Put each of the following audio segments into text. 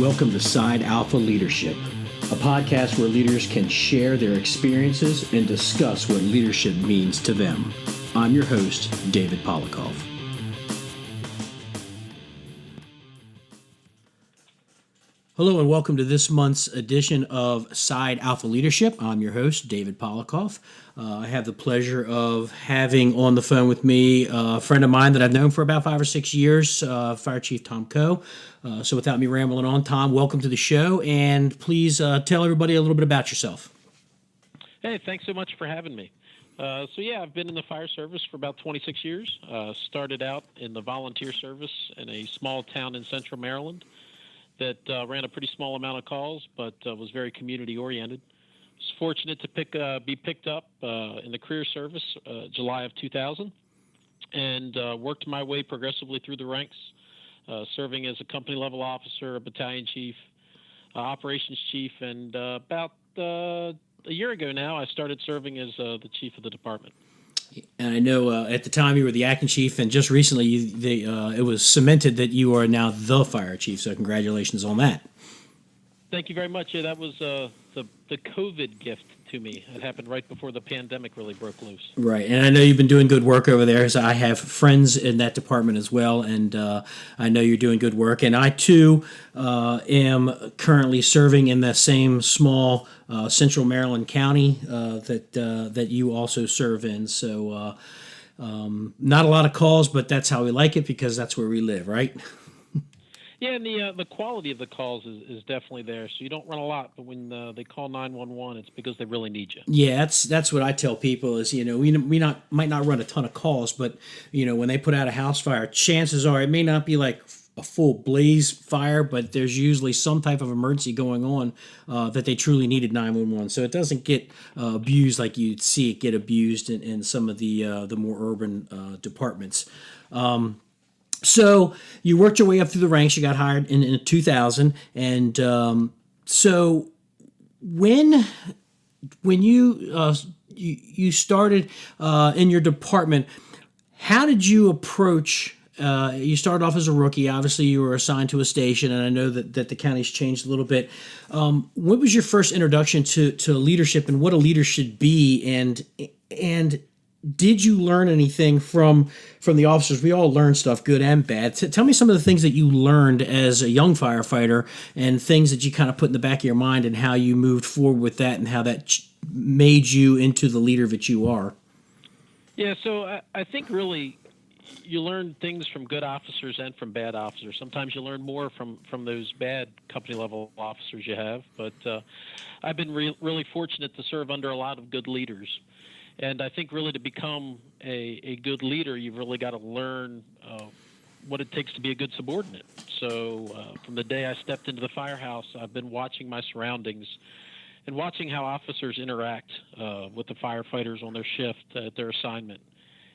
Welcome to Side Alpha Leadership, a podcast where leaders can share their experiences and discuss what leadership means to them. I'm your host, David Polikoff. Hello and welcome to this month's edition of Side Alpha Leadership. I'm your host, David Polikoff. I have the pleasure of having on the phone with me a friend of mine that I've known for about 5 or 6 years, Fire Chief Tom Coe. So without me rambling on, Tom, welcome to the show, and please tell everybody a little bit about yourself. Hey, thanks so much for having me. I've been in the fire service for about 26 years. Started out in the volunteer service in a small town in central Maryland that ran a pretty small amount of calls, but was very community-oriented. Was fortunate to be picked up in the career service July of 2000, and worked my way progressively through the ranks, serving as a company-level officer, a battalion chief, operations chief, and about a year ago now, I started serving as the chief of the department. And I know at the time you were the acting chief, and just recently it was cemented that you are now the fire chief. So congratulations on that. Thank you very much. Yeah, that was the COVID gift to me. It happened right before the pandemic really broke loose. Right, and I know you've been doing good work over there, because I have friends in that department as well, and I know you're doing good work. And I, too, am currently serving in the same small central Maryland county that you also serve in. So not a lot of calls, but that's how we like it, because that's where we live, right? Yeah, and the quality of the calls is definitely there. So you don't run a lot, but when they call 911, it's because they really need you. Yeah, that's what I tell people is, we might not run a ton of calls, but when they put out a house fire, chances are it may not be like a full blaze fire, but there's usually some type of emergency going on that they truly needed 911. So it doesn't get abused like you'd see it get abused in some of the more urban departments. So you worked your way up through the ranks. You got hired in 2000, and so when you started in your department, how did you approach? You started off as a rookie. Obviously, you were assigned to a station, and I know that the county's changed a little bit. What was your first introduction to leadership, and what a leader should be, and did you learn anything from the officers? We all learn stuff, good and bad. Tell me some of the things that you learned as a young firefighter, and things that you kind of put in the back of your mind, and how you moved forward with that, and how that made you into the leader that you are. Yeah, so I think really you learn things from good officers and from bad officers. Sometimes you learn more from those bad company-level officers you have, but I've been really fortunate to serve under a lot of good leaders. And I think really to become a good leader, you've really got to learn what it takes to be a good subordinate. So from the day I stepped into the firehouse, I've been watching my surroundings and watching how officers interact with the firefighters on their shift at their assignment,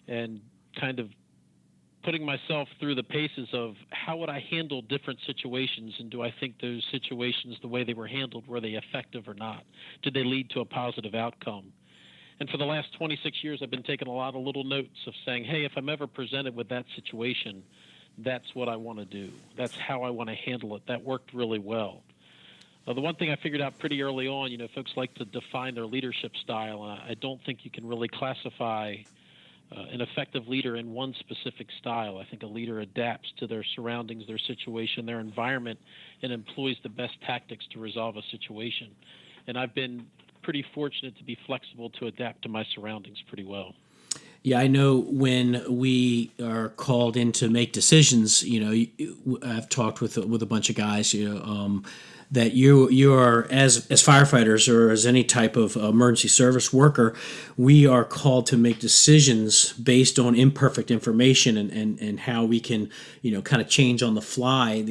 and kind of putting myself through the paces of how would I handle different situations, and do I think those situations, the way they were handled, were they effective or not? Did they lead to a positive outcome? And for the last 26 years, I've been taking a lot of little notes of saying, hey, if I'm ever presented with that situation, that's what I want to do. That's how I want to handle it. That worked really well. The one thing I figured out pretty early on, folks like to define their leadership style, and I don't think you can really classify an effective leader in one specific style. I think a leader adapts to their surroundings, their situation, their environment, and employs the best tactics to resolve a situation. And I've been pretty fortunate to be flexible to adapt to my surroundings pretty well. Yeah, I know when we are called in to make decisions, I've talked with a bunch of guys, that you are, as firefighters or as any type of emergency service worker, we are called to make decisions based on imperfect information and how we can, kind of change on the fly.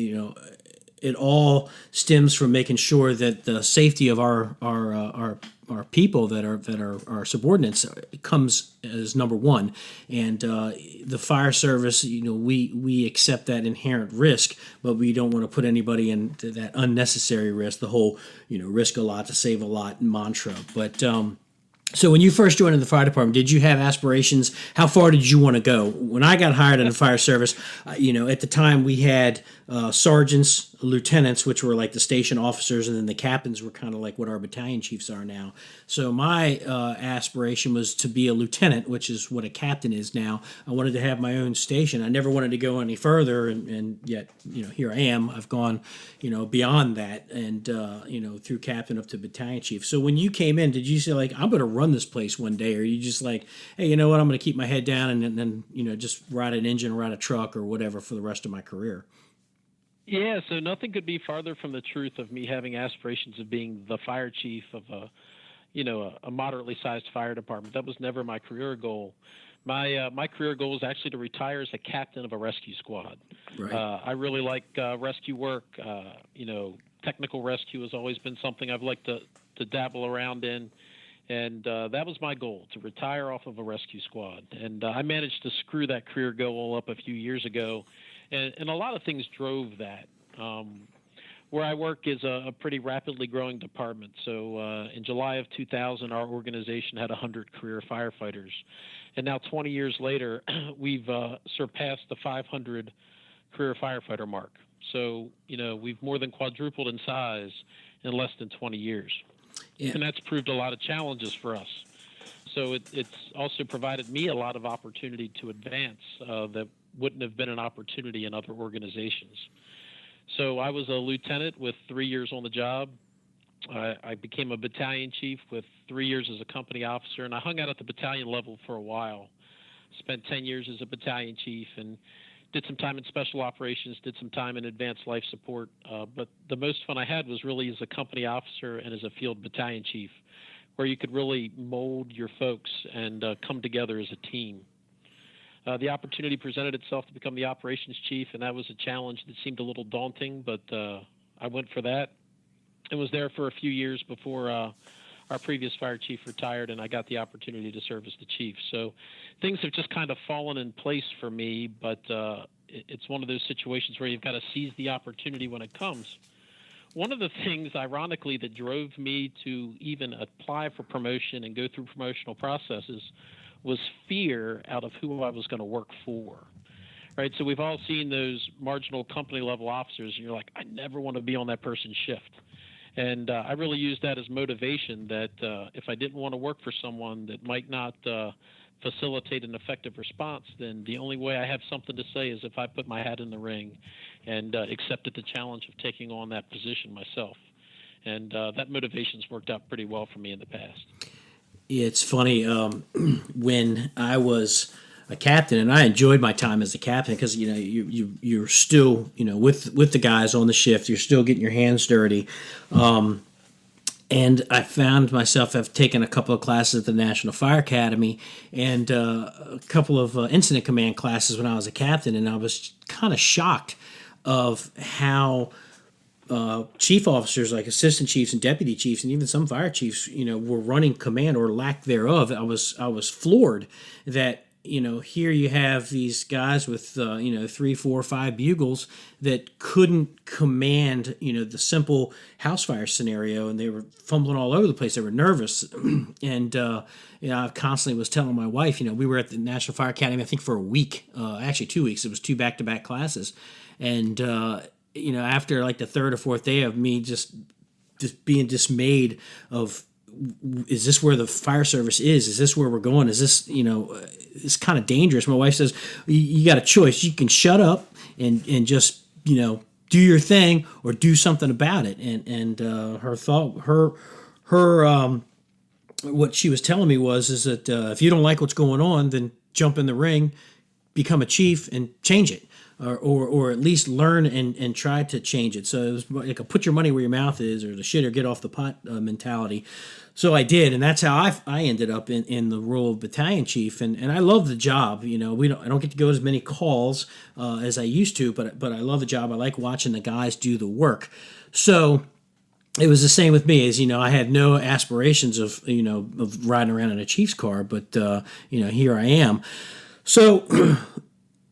It all stems from making sure that the safety of our people that are our subordinates comes as number one. And the fire service, we accept that inherent risk, but we don't want to put anybody in that unnecessary risk. The whole risk a lot to save a lot mantra. But so when you first joined in the fire department, did you have aspirations? How far did you want to go? When I got hired in the fire service, at the time we had sergeants, lieutenants, which were like the station officers, and then the captains were kind of like what our battalion chiefs are now. So my aspiration was to be a lieutenant, which is what a captain is now. I wanted to have my own station. I never wanted to go any further, and yet, here I am. I've gone, beyond that, and through captain up to battalion chief. So when you came in, did you say like, I'm going to run this place one day, or are you just like, hey, you know what, I'm going to keep my head down and then just ride an engine, ride a truck, or whatever for the rest of my career? Yeah, so nothing could be farther from the truth of me having aspirations of being the fire chief of a moderately sized fire department. That was never my career goal. My career goal is actually to retire as a captain of a rescue squad. Right. I really like rescue work. Technical rescue has always been something I've liked to dabble around in. And that was my goal, to retire off of a rescue squad. And I managed to screw that career goal up a few years ago. And a lot of things drove that. Where I work is a pretty rapidly growing department. So in July of 2000, our organization had 100 career firefighters. And now 20 years later, we've surpassed the 500 career firefighter mark. So, we've more than quadrupled in size in less than 20 years. Yeah. And that's proved a lot of challenges for us. So it's also provided me a lot of opportunity to advance that wouldn't have been an opportunity in other organizations. So I was a lieutenant with 3 years on the job. I became a battalion chief with 3 years as a company officer, and I hung out at the battalion level for a while. Spent 10 years as a battalion chief and did some time in special operations, did some time in advanced life support. But the most fun I had was really as a company officer and as a field battalion chief, where you could really mold your folks and come together as a team. The opportunity presented itself to become the operations chief, and that was a challenge that seemed a little daunting, but I went for that and was there for a few years before our previous fire chief retired, and I got the opportunity to serve as the chief. So things have just kind of fallen in place for me, but it's one of those situations where you've got to seize the opportunity when it comes. One of the things, ironically, that drove me to even apply for promotion and go through promotional processes was fear out of who I was going to work for. Right? So we've all seen those marginal company level officers, and you're like, I never want to be on that person's shift. And I really used that as motivation that if I didn't want to work for someone that might not facilitate an effective response, then the only way I have something to say is if I put my hat in the ring and accepted the challenge of taking on that position myself. And that motivation's worked out pretty well for me in the past. It's funny, when I was a captain, and I enjoyed my time as a captain because you're still with the guys on the shift, you're still getting your hands dirty, and I found myself, I've taken a couple of classes at the National Fire Academy and a couple of incident command classes when I was a captain, and I was kind of shocked of how chief officers like assistant chiefs and deputy chiefs and even some fire chiefs, were running command or lack thereof. I was floored that, here you have these guys with, 3, 4, 5 bugles that couldn't command, the simple house fire scenario, and they were fumbling all over the place. They were nervous. And, I constantly was telling my wife, we were at the National Fire Academy, I think for a week, actually 2 weeks. It was 2 back-to-back classes. And, after like the third or fourth day of me just being dismayed of, is this where the fire service is? Is this where we're going? Is this, it's kind of dangerous. My wife says, you got a choice. You can shut up and just, do your thing or do something about it. And her thought, what she was telling me is that if you don't like what's going on, then jump in the ring, become a chief and change it. Or at least learn and try to change it. So it was like a put your money where your mouth is, or the shit or get off the pot mentality. So I did, and that's how I ended up in the role of battalion chief. And I love the job. I don't get to go as many calls as I used to, but I love the job. I like watching the guys do the work. So it was the same with me, as I had no aspirations of riding around in a chief's car, but here I am. So.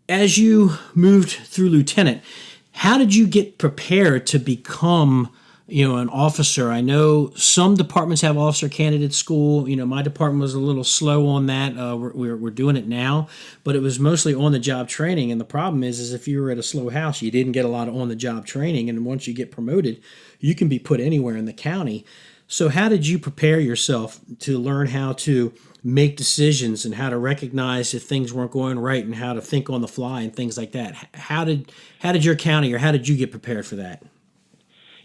As you moved through lieutenant, how did you get prepared to become an officer. I know some departments have officer candidate school. My department was a little slow on that. We're doing it now, but it was mostly on the job training. And the problem is if you were at a slow house, you didn't get a lot of on the job training. And once you get promoted, you can be put anywhere in the county. So how did you prepare yourself to learn how to make decisions and how to recognize if things weren't going right and how to think on the fly and things like that? How did your county, or how did you get prepared for that?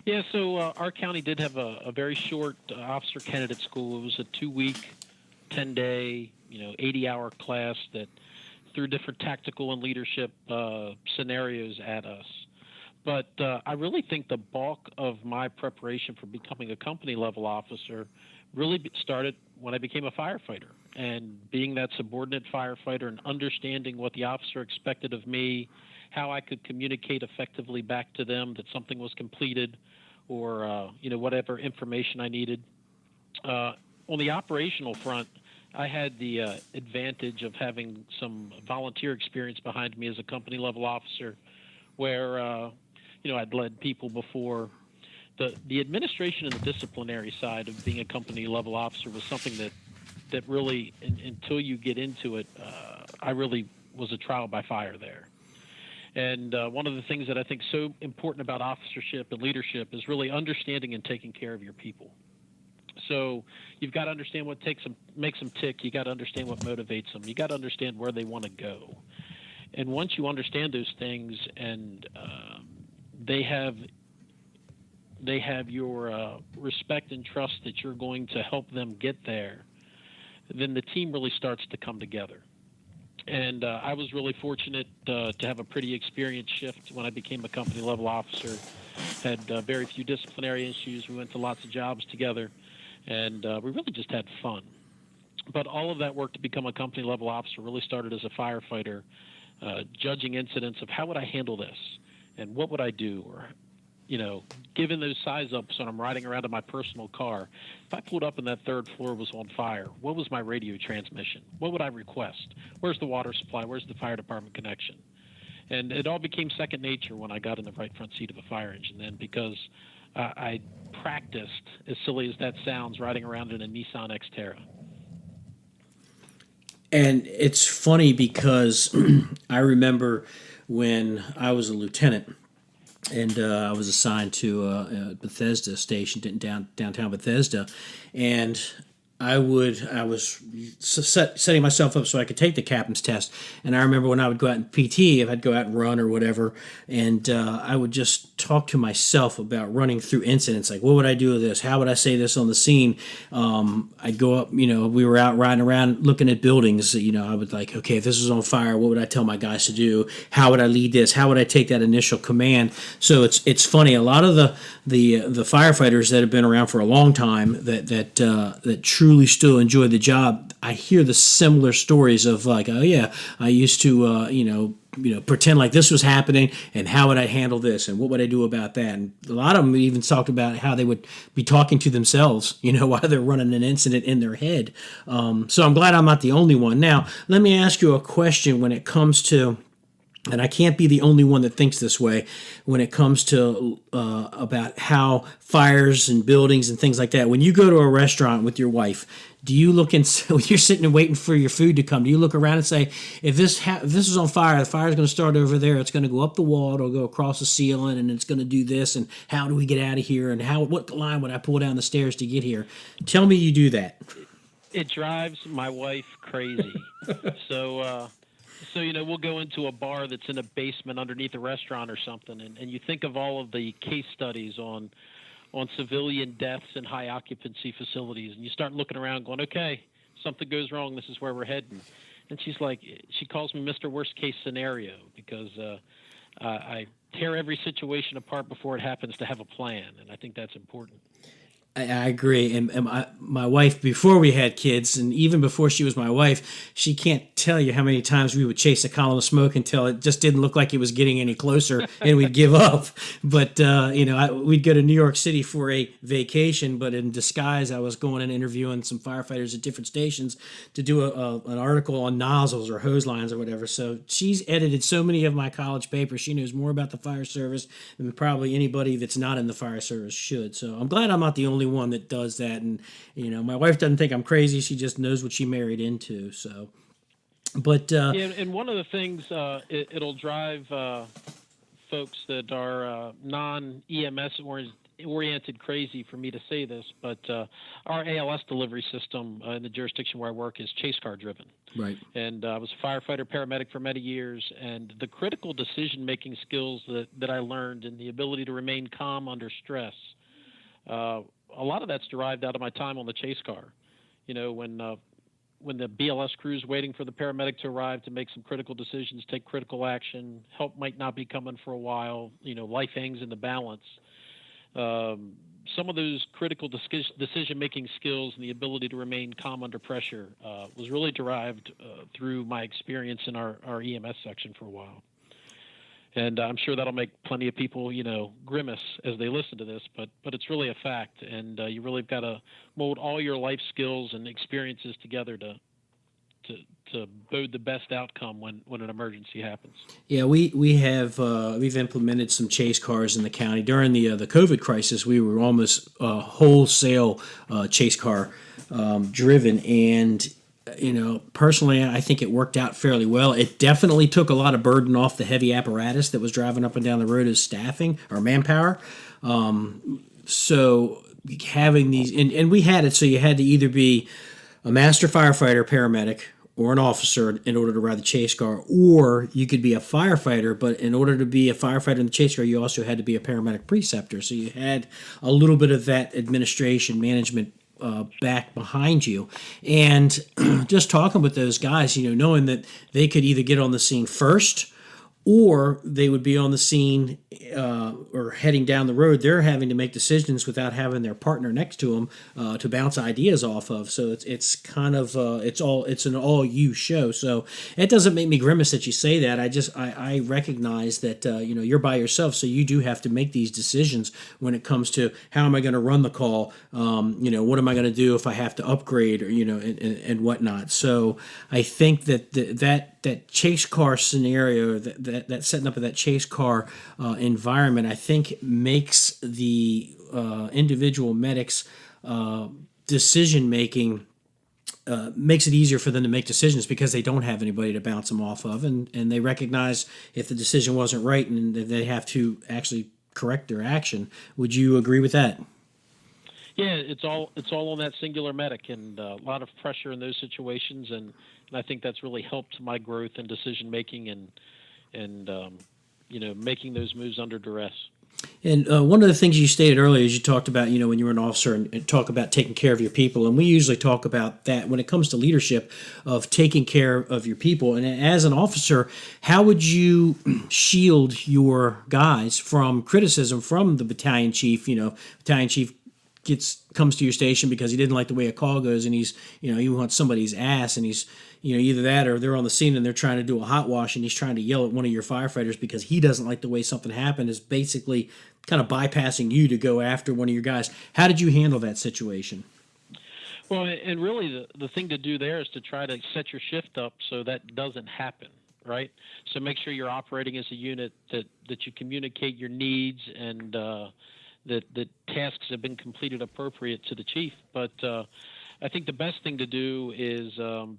Yeah, so our county did have a very short officer candidate school. It was a 2-week, 10-day, 80-hour class that threw different tactical and leadership scenarios at us. But I really think the bulk of my preparation for becoming a company level officer really started when I became a firefighter, and being that subordinate firefighter and understanding what the officer expected of me, how I could communicate effectively back to them that something was completed, or whatever information I needed. On the operational front, I had the advantage of having some volunteer experience behind me as a company level officer, where I'd led people before. The administration and the disciplinary side of being a company level officer was something that really, until you get into it, I really was a trial by fire there. And one of the things that I think is so important about officership and leadership is really understanding and taking care of your people. So you've got to understand what makes them tick. You got to understand what motivates them. You got to understand where they want to go. And once you understand those things, and they have your respect and trust that you're going to help them get there, then the team really starts to come together. And I was really fortunate to have a pretty experienced shift when I became a company level officer. Had very few disciplinary issues. We went to lots of jobs together, and we really just had fun. But all of that work to become a company level officer really started as a firefighter, judging incidents of how would I handle this and what would I do, or given those size ups when I'm riding around in my personal car, if I pulled up and that third floor was on fire, what was my radio transmission? What would I request? Where's the water supply? Where's the fire department connection? And it all became second nature when I got in the right front seat of a fire engine then, because I practiced, as silly as that sounds, riding around in a Nissan Xterra. And it's funny because I remember when I was a lieutenant, and I was assigned to Bethesda station in downtown Bethesda, and I was setting myself up so I could take the captain's test. And I remember when I would go out in PT, if I'd go out and run or whatever, and I would just talk to myself about running through incidents. Like, what would I do with this? How would I say this on the scene? I'd go up, we were out riding around looking at buildings. I would like, okay, if this was on fire, what would I tell my guys to do? How would I lead this? How would I take that initial command? So it's funny. A lot of the firefighters that have been around for a long time that truly still enjoy the job, I hear the similar stories of like, oh yeah, I used to pretend like this was happening, and how would I handle this, and what would I do about that? And a lot of them even talked about how they would be talking to themselves, while they're running an incident in their head. So I'm glad I'm not the only one. Now, let me ask you a question when it comes to, and I can't be the only one that thinks this way, when it comes to about how fires and buildings and things like that. When you go to a restaurant with your wife, do you look and when you're sitting and waiting for your food to come, do you look around and say, if this is on fire, the fire's going to start over there, it's going to go up the wall, it'll go across the ceiling, and it's going to do this, and how do we get out of here, and what line would I pull down the stairs to get here? Tell me you do that. It drives my wife crazy. So we'll go into a bar that's in a basement underneath a restaurant or something, and you think of all of the case studies on civilian deaths in high occupancy facilities, and you start looking around going, okay, something goes wrong, this is where we're heading. And she calls me Mr. Worst Case Scenario, because I tear every situation apart before it happens to have a plan, and I think that's important. I agree. And my wife, before we had kids, and even before she was my wife, she can't tell you how many times we would chase a column of smoke until it just didn't look like it was getting any closer, and we'd give up. But we'd go to New York City for a vacation, but in disguise, I was going and interviewing some firefighters at different stations to do an article on nozzles or hose lines or whatever. So she's edited so many of my college papers. She knows more about the fire service than probably anybody that's not in the fire service should. So I'm glad I'm not the only one that does that. And my wife doesn't think I'm crazy. She just knows what she married into. So, but Yeah, and one of the things it'll drive folks that are non-EMS oriented crazy for me to say this, but our ALS delivery system in the jurisdiction where I work is chase car driven. right. And I was a firefighter paramedic for many years, and the critical decision making skills that I learned and the ability to remain calm under stress, a lot of that's derived out of my time on the chase car. When the BLS crew's waiting for the paramedic to arrive to make some critical decisions, take critical action, help might not be coming for a while, life hangs in the balance. Some of those critical decision-making skills and the ability to remain calm under pressure was really derived through my experience in our EMS section for a while. And I'm sure that'll make plenty of people, grimace as they listen to this, but it's really a fact. And you really got to mold all your life skills and experiences together to bode the best outcome when an emergency happens. Yeah, we've implemented some chase cars in the county during the COVID crisis. We were almost wholesale chase car driven, and personally, I think it worked out fairly well. It definitely took a lot of burden off the heavy apparatus that was driving up and down the road as staffing or manpower. So having these, and we had it so you had to either be a master firefighter, paramedic, or an officer in order to ride the chase car, or you could be a firefighter, but in order to be a firefighter in the chase car, you also had to be a paramedic preceptor. So you had a little bit of that administration management back behind you. And just talking with those guys, knowing that they could either get on the scene first or they would be on the scene or heading down the road. They're having to make decisions without having their partner next to them to bounce ideas off of. So it's kind of it's an all you show. So it doesn't make me grimace that you say that. I recognize that you're by yourself, so you do have to make these decisions when it comes to how am I going to run the call. What am I going to do if I have to upgrade or and whatnot. So I think that chase car scenario, that setting up of that chase car environment, I think makes the individual medics decision making makes it easier for them to make decisions because they don't have anybody to bounce them off of, and they recognize if the decision wasn't right and they have to actually correct their action. Would you agree with that? Yeah, it's all on that singular medic, and a lot of pressure in those situations, and I think that's really helped my growth in decision making and making those moves under duress. And one of the things you stated earlier is you talked about, when you were an officer and talk about taking care of your people. And we usually talk about that when it comes to leadership of taking care of your people. And as an officer, how would you shield your guys from criticism from the battalion chief? Battalion chief comes to your station because he didn't like the way a call goes, and he wants somebody's ass, and he's either that or they're on the scene and they're trying to do a hot wash and he's trying to yell at one of your firefighters because he doesn't like the way something happened, is basically kind of bypassing you to go after one of your guys. How did you handle that situation? Well, and really the thing to do there is to try to set your shift up so that doesn't happen, right? So make sure you're operating as a unit, that you communicate your needs, and that tasks have been completed appropriate to the chief. But I think the best thing to do is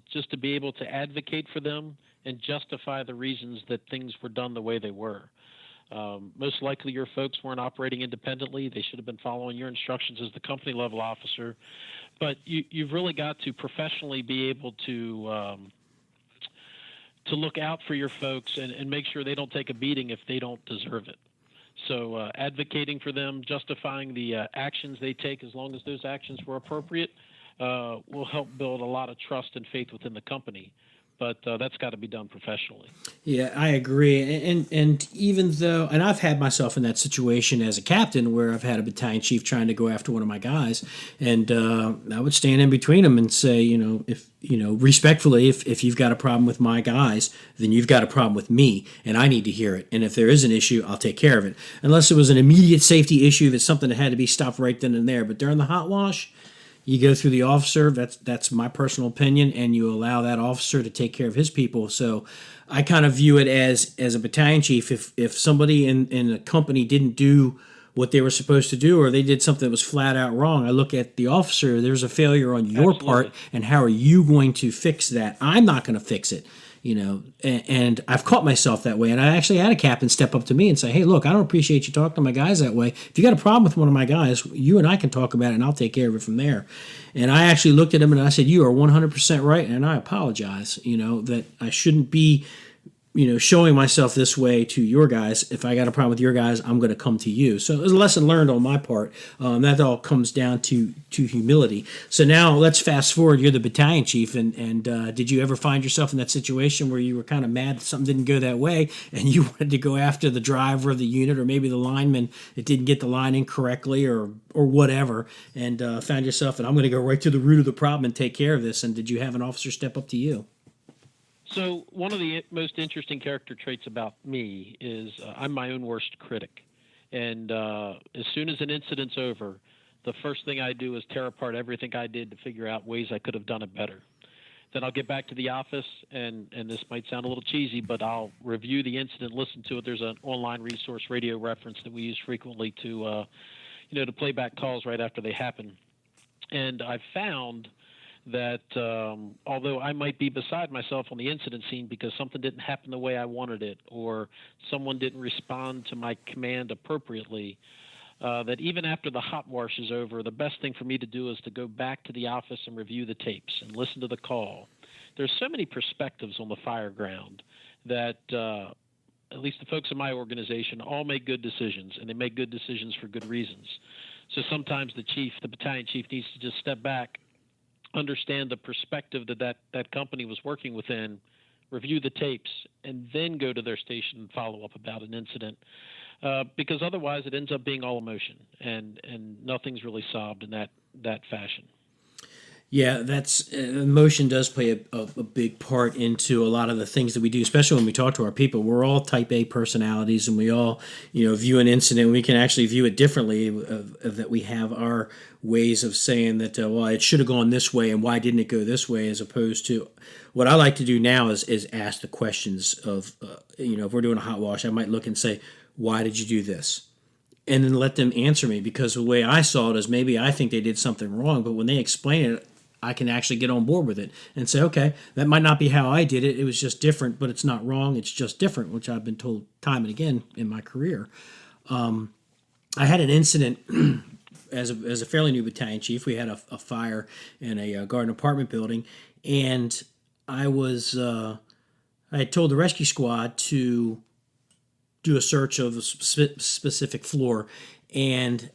just to be able to advocate for them and justify the reasons that things were done the way they were. Most likely your folks weren't operating independently. They should have been following your instructions as the company level officer. But you've really got to professionally be able to look out for your folks and make sure they don't take a beating if they don't deserve it. So advocating for them, justifying the actions they take as long as those actions were appropriate, will help build a lot of trust and faith within the company. but that's got to be done professionally. Yeah, I agree. And even though, and I've had myself in that situation as a captain where I've had a battalion chief trying to go after one of my guys, and I would stand in between them and say, if respectfully, if you've got a problem with my guys, then you've got a problem with me, and I need to hear it. And if there is an issue, I'll take care of it. Unless it was an immediate safety issue, that's something that had to be stopped right then and there. But during the hot wash, you go through the officer. That's my personal opinion, and you allow that officer to take care of his people. So I kind of view it as a battalion chief. If somebody in a company didn't do what they were supposed to do, or they did something that was flat out wrong, I look at the officer. There's a failure on your part, and how are you going to fix that? I'm not going to fix it. And I've caught myself that way. And I actually had a captain step up to me and say, hey, look, I don't appreciate you talking to my guys that way. If you got a problem with one of my guys, you and I can talk about it, and I'll take care of it from there. And I actually looked at him and I said, you are 100% right, and I apologize, that I shouldn't be showing myself this way to your guys. If I got a problem with your guys, I'm going to come to you. So it was a lesson learned on my part. That all comes down to humility. So now let's fast forward. You're the battalion chief, and did you ever find yourself in that situation where you were kind of mad that something didn't go that way, and you wanted to go after the driver of the unit, or maybe the lineman that didn't get the line in correctly, or whatever, and found yourself, and I'm going to go right to the root of the problem and take care of this? And did you have an officer step up to you? So one of the most interesting character traits about me is I'm my own worst critic. And as soon as an incident's over, the first thing I do is tear apart everything I did to figure out ways I could have done it better. Then I'll get back to the office, and this might sound a little cheesy, but I'll review the incident, listen to it. There's an online resource, radio reference, that we use frequently to play back calls right after they happen. And I've found that although I might be beside myself on the incident scene because something didn't happen the way I wanted it, or someone didn't respond to my command appropriately, that even after the hot wash is over, the best thing for me to do is to go back to the office and review the tapes and listen to the call. There's so many perspectives on the fire ground that at least the folks in my organization all make good decisions, and they make good decisions for good reasons. So sometimes the battalion chief needs to just step back, understand the perspective that company was working within, review the tapes, and then go to their station and follow up about an incident. Because otherwise it ends up being all emotion, and nothing's really solved in that fashion. Yeah, that's emotion does play a big part into a lot of the things that we do, especially when we talk to our people. We're all type A personalities, and we all, view an incident. We can actually view it differently, that we have our ways of saying that, well, it should have gone this way, and why didn't it go this way, as opposed to what I like to do now is ask the questions of, if we're doing a hot wash, I might look and say, why did you do this? And then let them answer me, because the way I saw it is maybe I think they did something wrong, but when they explain it, I can actually get on board with it and say, okay, that might not be how I did it. It was just different, but it's not wrong. It's just different, which I've been told time and again in my career. I had an incident as a fairly new battalion chief. We had a fire in a garden apartment building, and I had told the rescue squad to do a search of a specific floor, and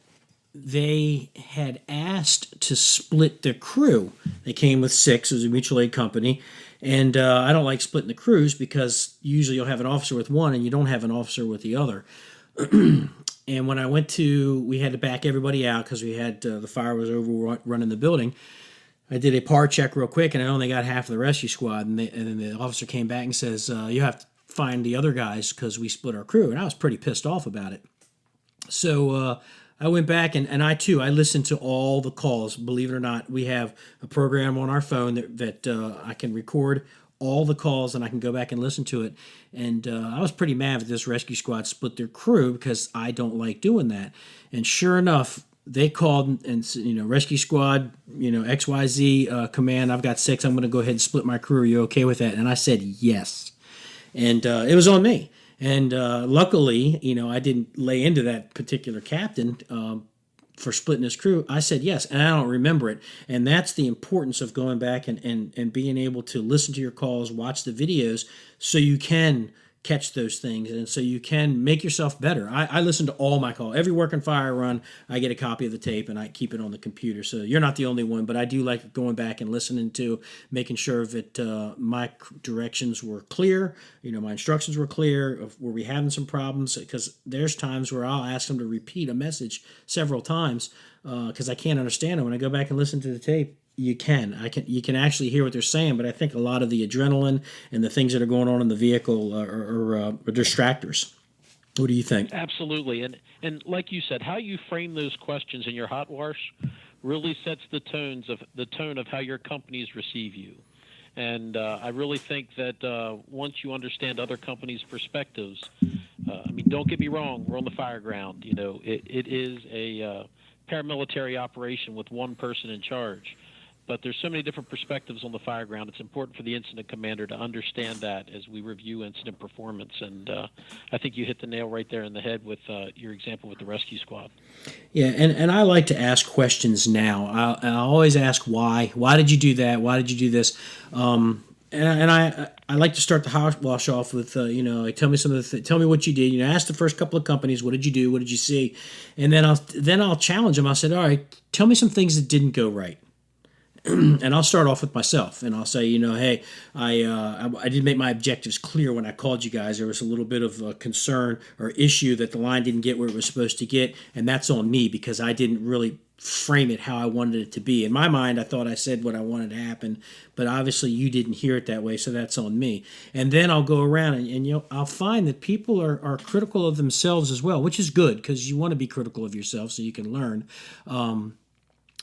they had asked to split the crew. They came with 6. It was a mutual aid company. And I don't like splitting the crews, because usually you'll have an officer with one and you don't have an officer with the other. And when I we had to back everybody out because we had the fire was overrunning the building. I did a par check real quick, and I only got half of the rescue squad. And then the officer came back and says, you have to find the other guys because we split our crew. And I was pretty pissed off about it. So I went back and I listened to all the calls. Believe it or not, we have a program on our phone that I can record all the calls, and I can go back and listen to it. And I was pretty mad that this rescue squad split their crew, because I don't like doing that. And sure enough, they called and said, rescue squad, XYZ command, I've got 6. I'm going to go ahead and split my crew. Are you okay with that? And I said yes. And it was on me. And luckily, I didn't lay into that particular captain for splitting his crew. I said yes, and I don't remember it. And that's the importance of going back and being able to listen to your calls, watch the videos, so you can catch those things, and so you can make yourself better. I listen to all my calls. Every work and fire run, I get a copy of the tape and I keep it on the computer. So you're not the only one, but I do like going back and listening to, making sure that my directions were clear. My instructions were clear. Were we having some problems? Because there's times where I'll ask them to repeat a message several times because I can't understand it. When I go back and listen to the tape, you can actually hear what they're saying, but I think a lot of the adrenaline and the things that are going on in the vehicle are distractors. What do you think? Absolutely, and like you said, how you frame those questions in your hot wash really sets the tone of how your companies receive you. And I really think that once you understand other companies' perspectives, don't get me wrong, we're on the fire ground. It is a paramilitary operation with one person in charge. But there's so many different perspectives on the fire ground. It's important for the incident commander to understand that as we review incident performance. And I think you hit the nail right there in the head with your example with the rescue squad. Yeah, and I like to ask questions now. I always ask why. Why did you do that? Why did you do this? And I like to start the hot wash off with like, tell me some of the tell me what you did. Ask the first couple of companies, what did you do? What did you see? And then I'll challenge them. I'll say, all right, tell me some things that didn't go right. And I'll start off with myself, and I'll say, hey, I did make my objectives clear when I called you guys. There was a little bit of a concern or issue that the line didn't get where it was supposed to get, and that's on me because I didn't really frame it how I wanted it to be. In my mind, I thought I said what I wanted to happen, but obviously you didn't hear it that way, so that's on me. And then I'll go around and I'll find that people are critical of themselves as well, which is good because you want to be critical of yourself so you can learn.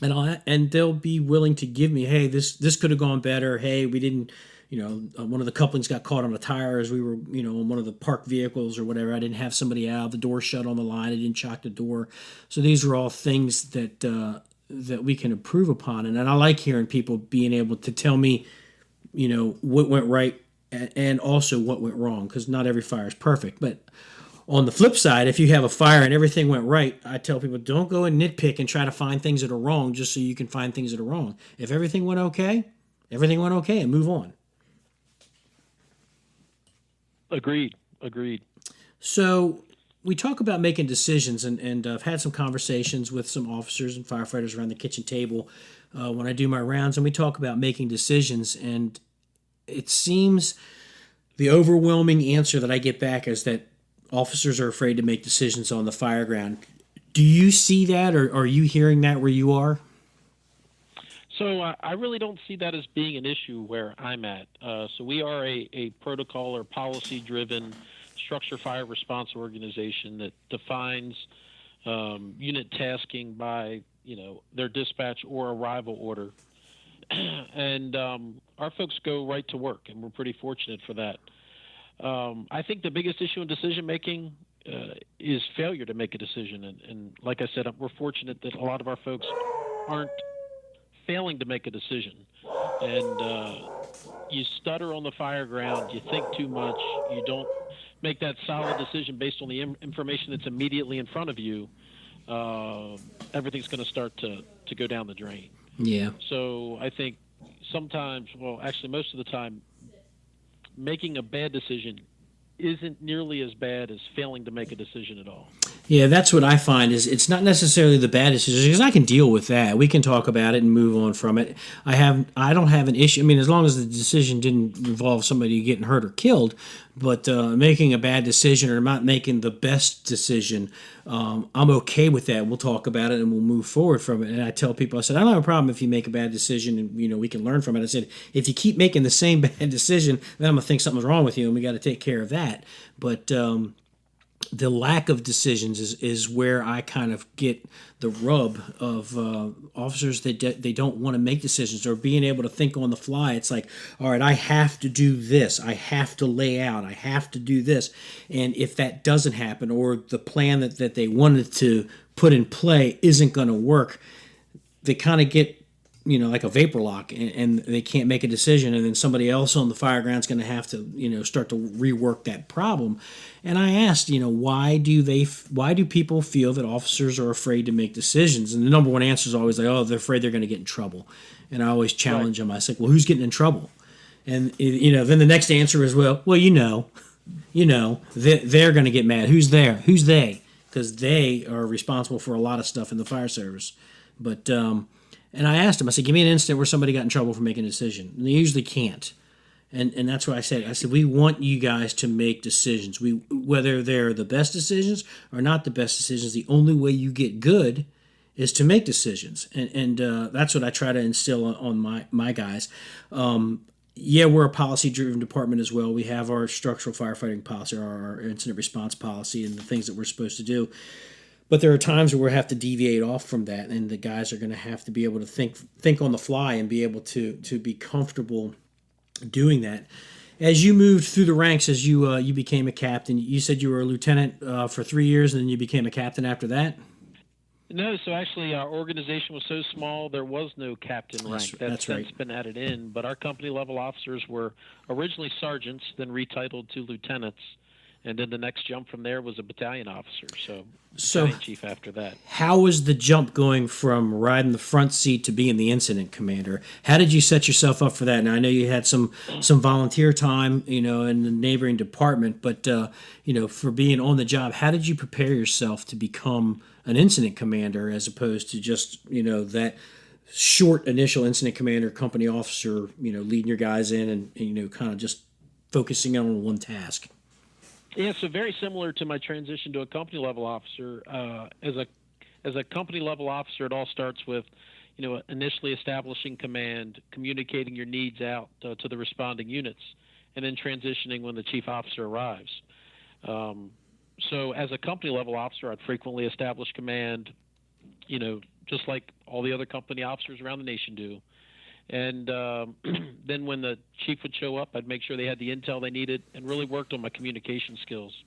And they'll be willing to give me, hey, this could have gone better. Hey, we didn't, one of the couplings got caught on a tire as we were, on one of the parked vehicles or whatever. I didn't have somebody out. The door shut on the line. I didn't chock the door. So these are all things that we can improve upon. And I like hearing people being able to tell me, what went right and also what went wrong, because not every fire is perfect. But on the flip side, if you have a fire and everything went right, I tell people don't go and nitpick and try to find things that are wrong just so you can find things that are wrong. If everything went okay, and move on. Agreed. So we talk about making decisions, and I've had some conversations with some officers and firefighters around the kitchen table when I do my rounds, and we talk about making decisions, and it seems the overwhelming answer that I get back is that officers are afraid to make decisions on the fire ground. Do you see that, or are you hearing that where you are? So I really don't see that as being an issue where I'm at. So we are a protocol or policy-driven structure fire response organization that defines unit tasking by their dispatch or arrival order, and our folks go right to work, and we're pretty fortunate for that. I think the biggest issue in decision making is failure to make a decision, and like I said, we're fortunate that a lot of our folks aren't failing to make a decision. And you stutter on the fire ground, you think too much, you don't make that solid decision based on the information that's immediately in front of you. Everything's going to start to go down the drain. Yeah. So I think sometimes, well, actually most of the time, making a bad decision isn't nearly as bad as failing to make a decision at all. Yeah, that's what I find is it's not necessarily the bad decision, because I can deal with that. We can talk about it and move on from it. I don't have an issue. I mean, as long as the decision didn't involve somebody getting hurt or killed, but making a bad decision or not making the best decision, I'm okay with that. We'll talk about it and we'll move forward from it. And I tell people, I said, I don't have a problem if you make a bad decision and we can learn from it. I said, if you keep making the same bad decision, then I'm gonna think something's wrong with you, and we got to take care of that. But the lack of decisions is where I kind of get the rub of officers that they don't want to make decisions or being able to think on the fly. It's like, all right, I have to do this. I have to lay out. I have to do this. And if that doesn't happen, or the plan that they wanted to put in play isn't going to work, they kind of get like a vapor lock, and they can't make a decision, and then somebody else on the fire ground's going to have to, start to rework that problem. And I asked, why do people feel that officers are afraid to make decisions? And the number one answer is always like, oh, they're afraid they're going to get in trouble. And I always challenge them. I say, well, who's getting in trouble? And then the next answer is, well, they're going to get mad. Who's there? Who's they? Because they are responsible for a lot of stuff in the fire service. But and I asked them. I said, "Give me an incident where somebody got in trouble for making a decision." And they usually can't. And that's why I said we want you guys to make decisions. Whether they're the best decisions or not the best decisions. The only way you get good is to make decisions, and that's what I try to instill on my guys. Yeah, we're a policy-driven department as well. We have our structural firefighting policy, our incident response policy, and the things that we're supposed to do. But there are times where we have to deviate off from that, and the guys are going to have to be able to think on the fly and be able to be comfortable doing that. As you moved through the ranks, as you became a captain, you said you were a lieutenant for 3 years, and then you became a captain after that. No, so actually our organization was so small there was no captain rank. That's since right. been added in, but our company level officers were originally sergeants, then retitled to lieutenants, and then the next jump from there was a battalion officer. So battalion chief after that. how was the jump going from riding the front seat to being the incident commander? How did you set yourself up for that? Now I know you had some volunteer time, in the neighboring department, but for being on the job, how did you prepare yourself to become an incident commander as opposed to just that short initial incident commander, company officer, leading your guys in and kind of just focusing on one task? Yeah, so very similar to my transition to a company level officer. As a company level officer, it all starts with, initially establishing command, communicating your needs out to the responding units, and then transitioning when the chief officer arrives. So as a company level officer, I'd frequently establish command, just like all the other company officers around the nation do. And then when the chief would show up, I'd make sure they had the intel they needed and really worked on my communication skills.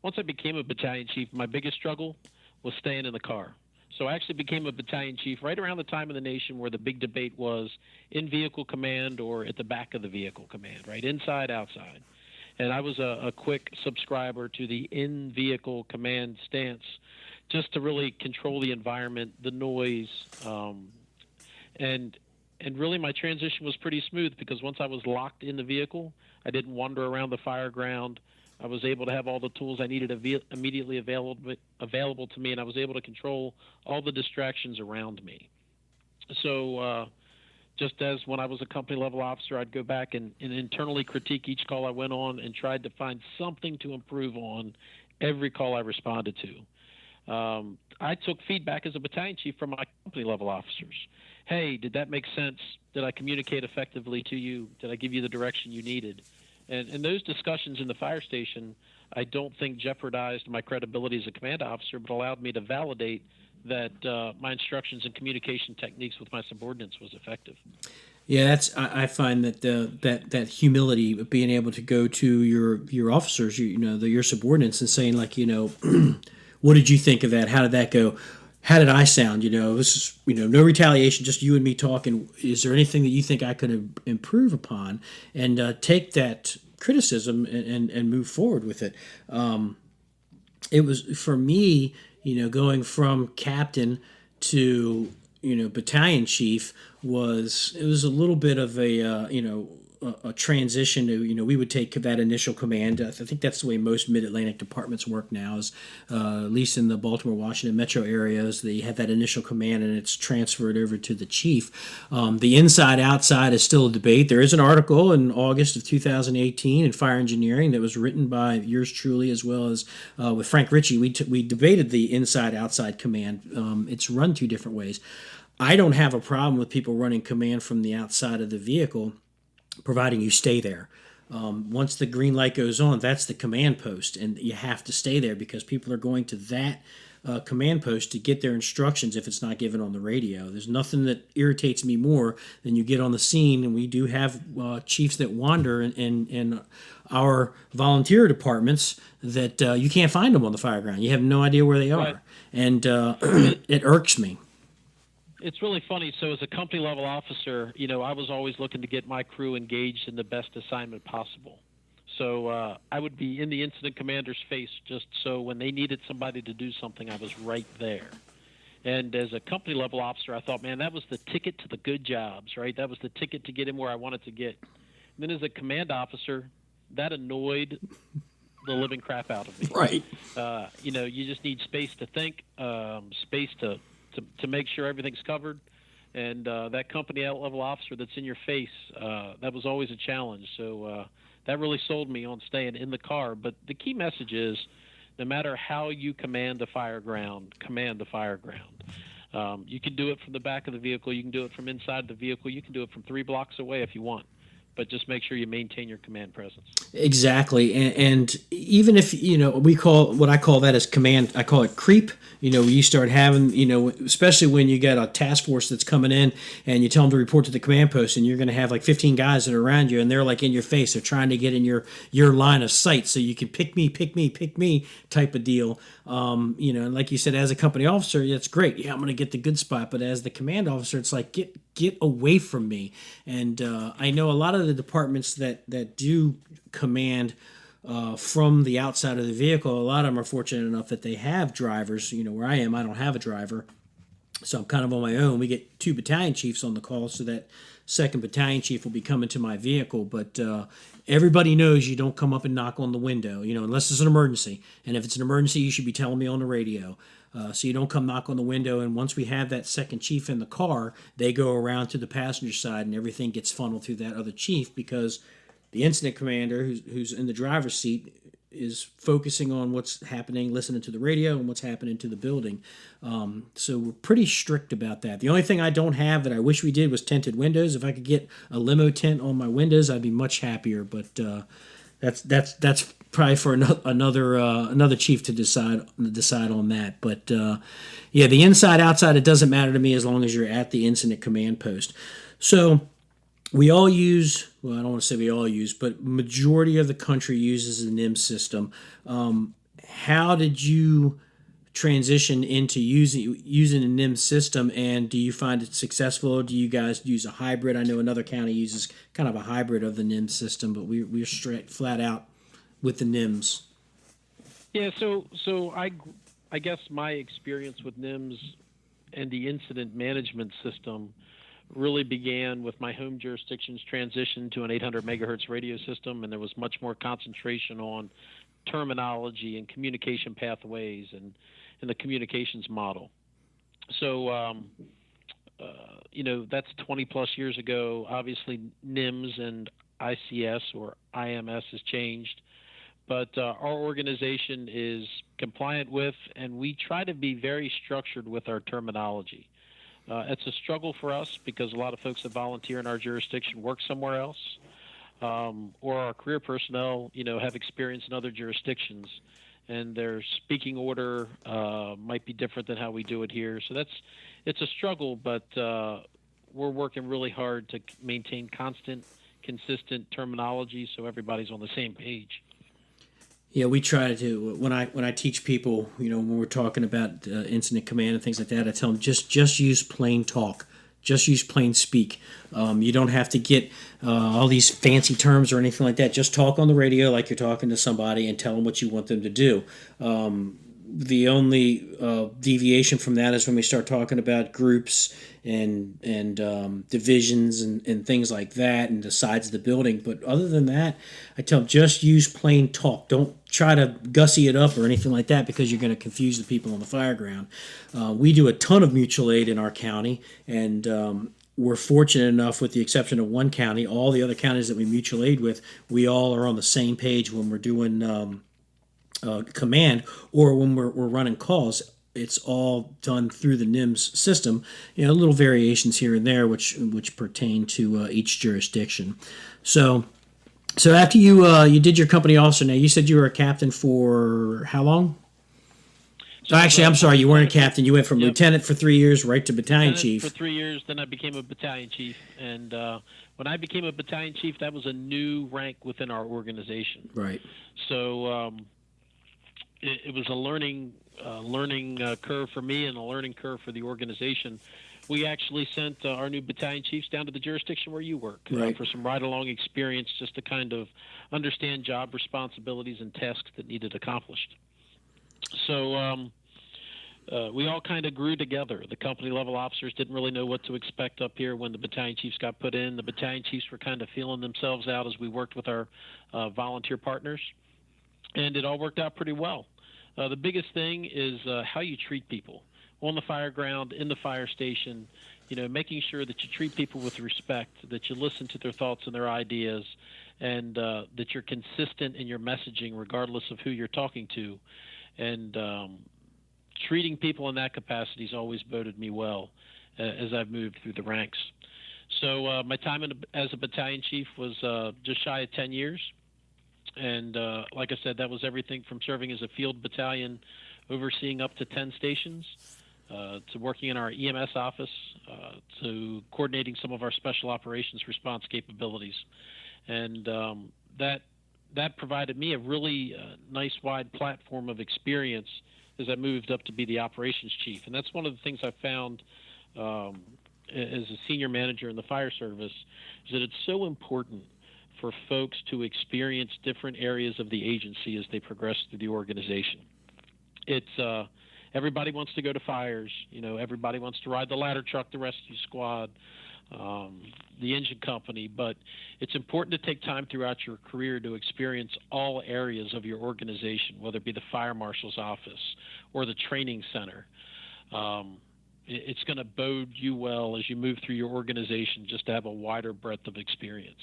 Once I became a battalion chief, my biggest struggle was staying in the car. So I actually became a battalion chief right around the time in the nation where the big debate was in-vehicle command or at the back of the vehicle command, right? Inside, outside. And I was a quick subscriber to the in-vehicle command stance just to really control the environment, the noise, and really my transition was pretty smooth because once I was locked in the vehicle, I didn't wander around the fire ground. I was able to have all the tools I needed immediately available to me, and I was able to control all the distractions around me. So just as when I was a company level officer, I'd go back and internally critique each call I went on and tried to find something to improve on every call I responded to. I took feedback as a battalion chief from my company level officers. Hey, did that make sense? Did I communicate effectively to you? Did I give you the direction you needed? And those discussions in the fire station, I don't think jeopardized my credibility as a command officer, but allowed me to validate that my instructions and communication techniques with my subordinates was effective. Yeah, I find that that humility of being able to go to your officers, your subordinates, and saying like, what did you think of that? How did that go? How did I sound? This is, no retaliation, just you and me talking. Is there anything that you think I could improve upon? And take that criticism and move forward with it. It was, for me, going from captain to, battalion chief it was a little bit of a transition to, we would take that initial command. I think that's the way most mid-Atlantic departments work now, is at least in the Baltimore, Washington metro areas, they have that initial command and it's transferred over to the chief. The inside-outside is still a debate. There is an article in August of 2018 in Fire Engineering that was written by yours truly, as well as with Frank Ritchie. We debated the inside-outside command. It's run two different ways. I don't have a problem with people running command from the outside of the vehicle, providing you stay there. Once the green light goes on, that's the command post, and you have to stay there because people are going to that command post to get their instructions if it's not given on the radio. There's nothing that irritates me more than you get on the scene, and we do have chiefs that wander in our volunteer departments that you can't find them on the fire ground. You have no idea where they are, Right. and it irks me. It's really funny. So as a company level officer, I was always looking to get my crew engaged in the best assignment possible. So I would be in the incident commander's face just so when they needed somebody to do something, I was right there. And as a company level officer, I thought, man, that was the ticket to the good jobs, right? That was the ticket to get him where I wanted to get. And then as a command officer, that annoyed the living crap out of me. Right. You just need space to think, space to make sure everything's covered. And that company level officer that's in your face, that was always a challenge. So that really sold me on staying in the car. But the key message is, no matter how you command the fire ground, command the fire ground. You can do it from the back of the vehicle. You can do it from inside the vehicle. You can do it from 3 blocks away if you want. But just make sure you maintain your command presence. Exactly, and even if we call what I call that as command, I call it creep. You start having especially when you got a task force that's coming in and you tell them to report to the command post, and you're going to have like 15 guys that are around you, and they're like in your face. They're trying to get in your line of sight so you can pick me type of deal. And like you said, as a company officer, it's great. Yeah, I'm going to get the good spot, but as the command officer, it's like get away from me. And I know a lot of the departments that do command from the outside of the vehicle, a lot of them are fortunate enough that they have drivers. Where I am, I don't have a driver, so I'm kind of on my own. We get 2 battalion chiefs on the call, so that 2nd battalion chief will be coming to my vehicle. But everybody knows you don't come up and knock on the window, unless it's an emergency. And if it's an emergency, you should be telling me on the radio. So you don't come knock on the window. And once we have that 2nd chief in the car, they go around to the passenger side, and everything gets funneled through that other chief, because the incident commander, who's in the driver's seat, is focusing on what's happening, listening to the radio, and what's happening to the building. So we're pretty strict about that. The only thing I don't have that I wish we did was tinted windows. If I could get a limo tint on my windows, I'd be much happier. But that's probably for another chief to decide on that. But the inside outside, it doesn't matter to me as long as you're at the incident command post. So we all use, well, I don't want to say we all use, but majority of the country uses the NIMS system. How did you transition into using a NIMS system, and do you find it successful? Do you guys use a hybrid? I know another county uses kind of a hybrid of the NIMS system, but we're straight flat out with the NIMS. Yeah, so I guess my experience with NIMS and the incident management system really began with my home jurisdiction's transition to an 800 megahertz radio system, and there was much more concentration on terminology and communication pathways and the communications model. So, that's 20 plus years ago. Obviously, NIMS and ICS or IMS has changed, but our organization is compliant with, and we try to be very structured with our terminology. It's a struggle for us because a lot of folks that volunteer in our jurisdiction work somewhere else, or our career personnel, have experience in other jurisdictions, and their speaking order might be different than how we do it here. So it's a struggle, but we're working really hard to maintain consistent terminology so everybody's on the same page. Yeah, we try to. When I teach people, when we're talking about incident command and things like that, I tell them just use plain talk, just use plain speak. You don't have to get all these fancy terms or anything like that. Just talk on the radio like you're talking to somebody and tell them what you want them to do. The only deviation from that is when we start talking about groups and divisions and things like that, and the sides of the building. But other than that, I tell them just use plain talk. Don't try to gussy it up or anything like that, because you're going to confuse the people on the fire ground. We do a ton of mutual aid in our county, and we're fortunate enough, with the exception of one county, all the other counties that we mutual aid with, we all are on the same page when we're doing command, or when we're running calls. It's all done through the NIMS system. Little variations here and there, which pertain to each jurisdiction. So after you did your company officer, now you said you were a captain for how long? So actually, I'm sorry, you weren't a captain. You went from lieutenant for 3 years right to battalion chief. For 3 years, then I became a battalion chief, and when I became a battalion chief, that was a new rank within our organization. Right. So it was a learning curve for me and a learning curve for the organization. We actually sent our new battalion chiefs down to the jurisdiction where you work for some ride-along experience, just to kind of understand job responsibilities and tasks that needed accomplished. So we all kind of grew together. The company-level officers didn't really know what to expect up here when the battalion chiefs got put in. The battalion chiefs were kind of feeling themselves out as we worked with our volunteer partners. and it all worked out pretty well. The biggest thing is how you treat people on the fire ground, in the fire station. Making sure that you treat people with respect, that you listen to their thoughts and their ideas, and that you're consistent in your messaging, regardless of who you're talking to. And treating people in that capacity has always boded me well as I've moved through the ranks. So my time as a battalion chief was just shy of 10 years. And like I said, that was everything from serving as a field battalion, overseeing up to 10 stations, to working in our EMS office, to coordinating some of our special operations response capabilities. And that provided me a really nice wide platform of experience as I moved up to be the operations chief. And that's one of the things I found as a senior manager in the fire service, is that it's so important for folks to experience different areas of the agency as they progress through the organization. It's everybody wants to go to fires. Everybody wants to ride the ladder truck, the rescue squad, the engine company. But it's important to take time throughout your career to experience all areas of your organization, whether it be the fire marshal's office or the training center. It's going to bode you well as you move through your organization, just to have a wider breadth of experience.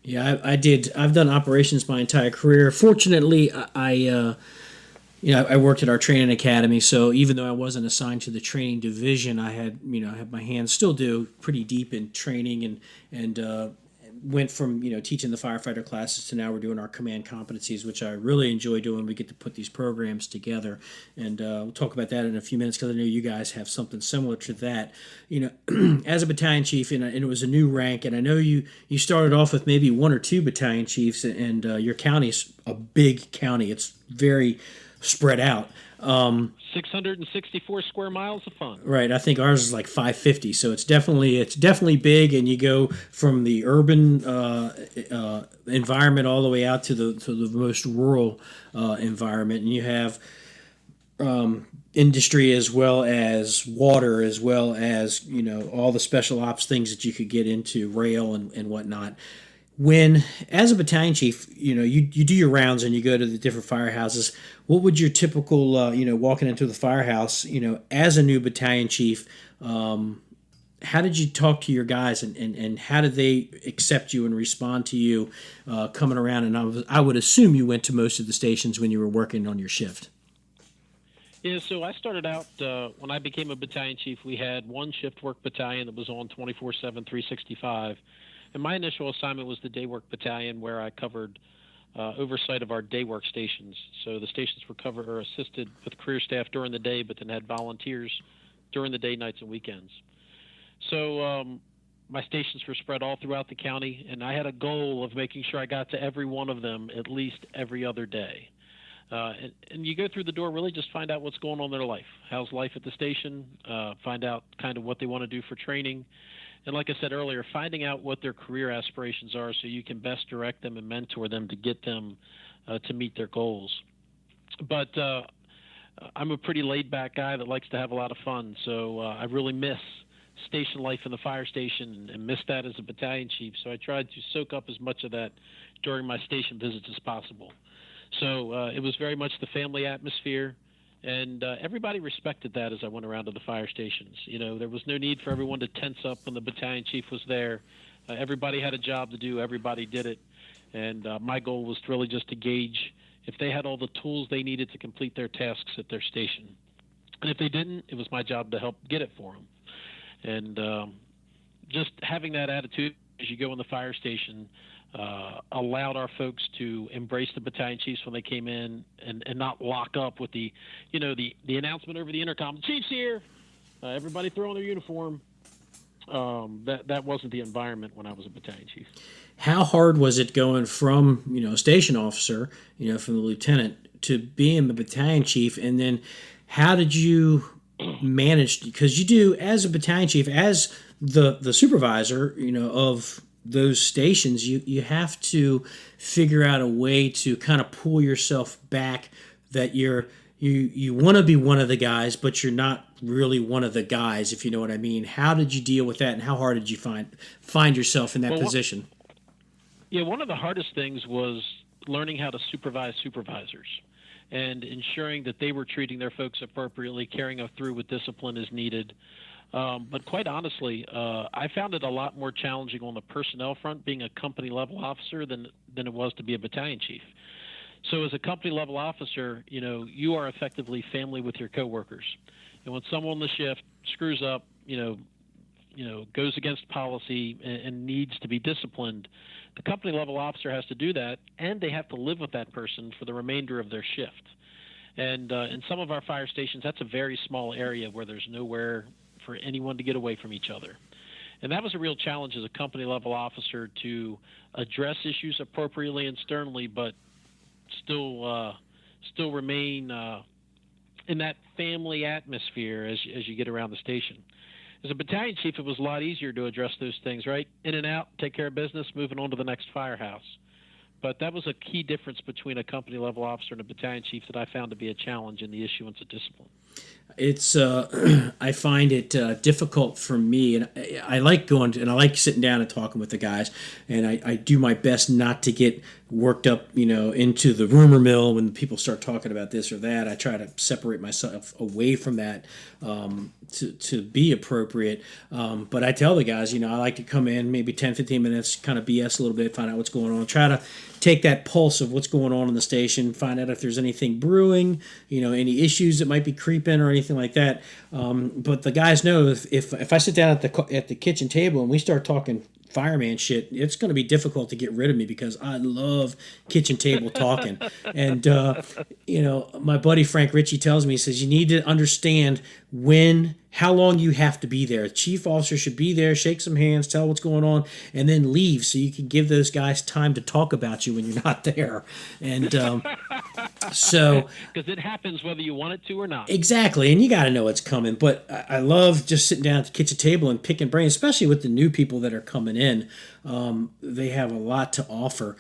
Yeah, I did. I've done operations my entire career. Fortunately, I worked at our training academy, so even though I wasn't assigned to the training division, I had my hands, still do, pretty deep in training, and went from teaching the firefighter classes to now we're doing our command competencies, which I really enjoy doing. We get to put these programs together, and we'll talk about that in a few minutes because I know you guys have something similar to that. As a battalion chief, and it was a new rank, and I know you started off with maybe one or two battalion chiefs, and your county's a big county. It's very spread out. 664 square miles of fun. Right, I think ours is like 550, so it's definitely big. And you go from the urban environment all the way out to the most rural environment, and you have industry as well as water, as well as all the special ops things that you could get into, rail and whatnot. When, as a battalion chief, you do your rounds and you go to the different firehouses, what would your typical, walking into the firehouse, as a new battalion chief, how did you talk to your guys, and how did they accept you and respond to you coming around? And I would assume you went to most of the stations when you were working on your shift. Yeah, so I started out, when I became a battalion chief, we had one shift work battalion that was on 24/7, 365. And my initial assignment was the day work battalion, where I covered oversight of our day work stations. So the stations were covered or assisted with career staff during the day, but then had volunteers during the day, nights, and weekends. So my stations were spread all throughout the county, and I had a goal of making sure I got to every one of them at least every other day. And you go through the door, really just find out what's going on in their life. How's life at the station? Find out kind of what they want to do for training. And like I said earlier, finding out what their career aspirations are so you can best direct them and mentor them to get them to meet their goals. But I'm a pretty laid-back guy that likes to have a lot of fun, so I really miss station life in the fire station and miss that as a battalion chief. So I tried to soak up as much of that during my station visits as possible. So it was very much the family atmosphere. And everybody respected that as I went around to the fire stations. There was no need for everyone to tense up when the battalion chief was there. Everybody had a job to do. Everybody did it. And my goal was really just to gauge if they had all the tools they needed to complete their tasks at their station. And if they didn't, it was my job to help get it for them. And just having that attitude as you go in the fire station allowed our folks to embrace the battalion chiefs when they came in, and not lock up with the announcement over the intercom, "The chief's here, everybody throw on their uniform." That wasn't the environment when I was a battalion chief. How hard was it going from a station officer, from the lieutenant, to being the battalion chief, and then how did you manage? Because you do, as a battalion chief, as the supervisor, of those stations, you have to figure out a way to kind of pull yourself back, that you want to be one of the guys, but you're not really one of the guys, if you know what I mean. How did you deal with that, and how hard did you find yourself in that position? Yeah, one of the hardest things was learning how to supervise supervisors and ensuring that they were treating their folks appropriately, carrying through with discipline as needed. But quite honestly, I found it a lot more challenging on the personnel front being a company level officer than it was to be a battalion chief. So as a company level officer, you are effectively family with your coworkers. And when someone on the shift screws up, goes against policy and needs to be disciplined, the company level officer has to do that, and they have to live with that person for the remainder of their shift. And in some of our fire stations, that's a very small area where there's nowhere for anyone to get away from each other. And that was a real challenge as a company level officer to address issues appropriately and sternly, but still remain in that family atmosphere as you get around the station. As a battalion chief, it was a lot easier to address those things, right? In and out, take care of business, moving on to the next firehouse. But that was a key difference between a company level officer and a battalion chief that I found to be a challenge in the issuance of discipline. It's I find it difficult for me, and I like going to, and I like sitting down and talking with the guys, and I do my best not to get worked up, into the rumor mill when people start talking about this or that. I try to separate myself away from that to be appropriate. But I tell the guys, I like to come in maybe 10, 15 minutes, kind of BS a little bit, find out what's going on, try to take that pulse of what's going on in the station, find out if there's anything brewing, any issues that might be creeping or anything like that. But the guys know if I sit down at the kitchen table and we start talking fireman shit, it's going to be difficult to get rid of me because I love kitchen table talking. And, my buddy Frank Ritchie tells me, he says, you need to understand how long you have to be there. A chief officer should be there, shake some hands, tell what's going on, and then leave so you can give those guys time to talk about you when you're not there. And so... Because it happens whether you want it to or not. Exactly, and you got to know it's coming. But I love just sitting down at the kitchen table and picking brains, especially with the new people that are coming in. They have a lot to offer.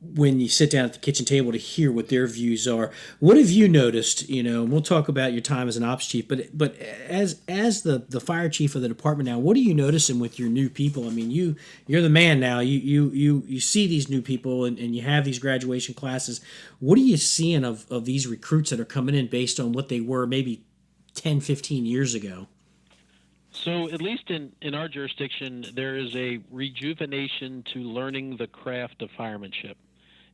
When you sit down at the kitchen table to hear what their views are. What have you noticed? And we'll talk about your time as an ops chief, but as the fire chief of the department now, what are you noticing with your new people? I mean, you're the man now. You see these new people and you have these graduation classes. What are you seeing of these recruits that are coming in based on what they were maybe 10, 15 years ago? So at least in our jurisdiction, there is a rejuvenation to learning the craft of firemanship.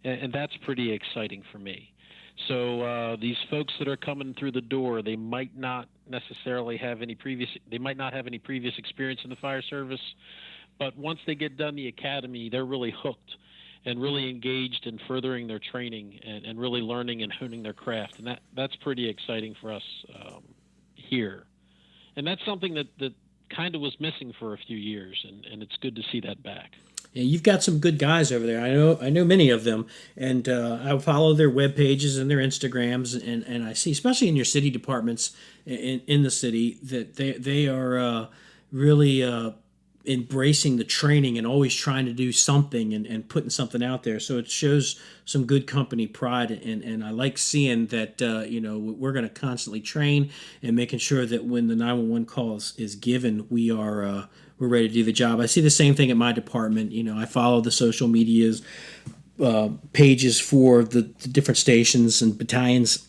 And that's pretty exciting for me. So these folks that are coming through the door, they might not necessarily have any previous experience in the fire service, but once they get done the academy, they're really hooked and really engaged in furthering their training and really learning and honing their craft. And that's pretty exciting for us here. And that's something that kind of was missing for a few years, and it's good to see that back. Yeah, you've got some good guys over there. I know many of them, and I follow their web pages and their Instagrams, and I see, especially in your city departments in the city, that they are really embracing the training and always trying to do something and putting something out there. So it shows some good company pride, and I like seeing that we're going to constantly train and making sure that when the 911 call is given, we're ready to do the job. I see the same thing at my department. I follow the social medias pages for the different stations and battalions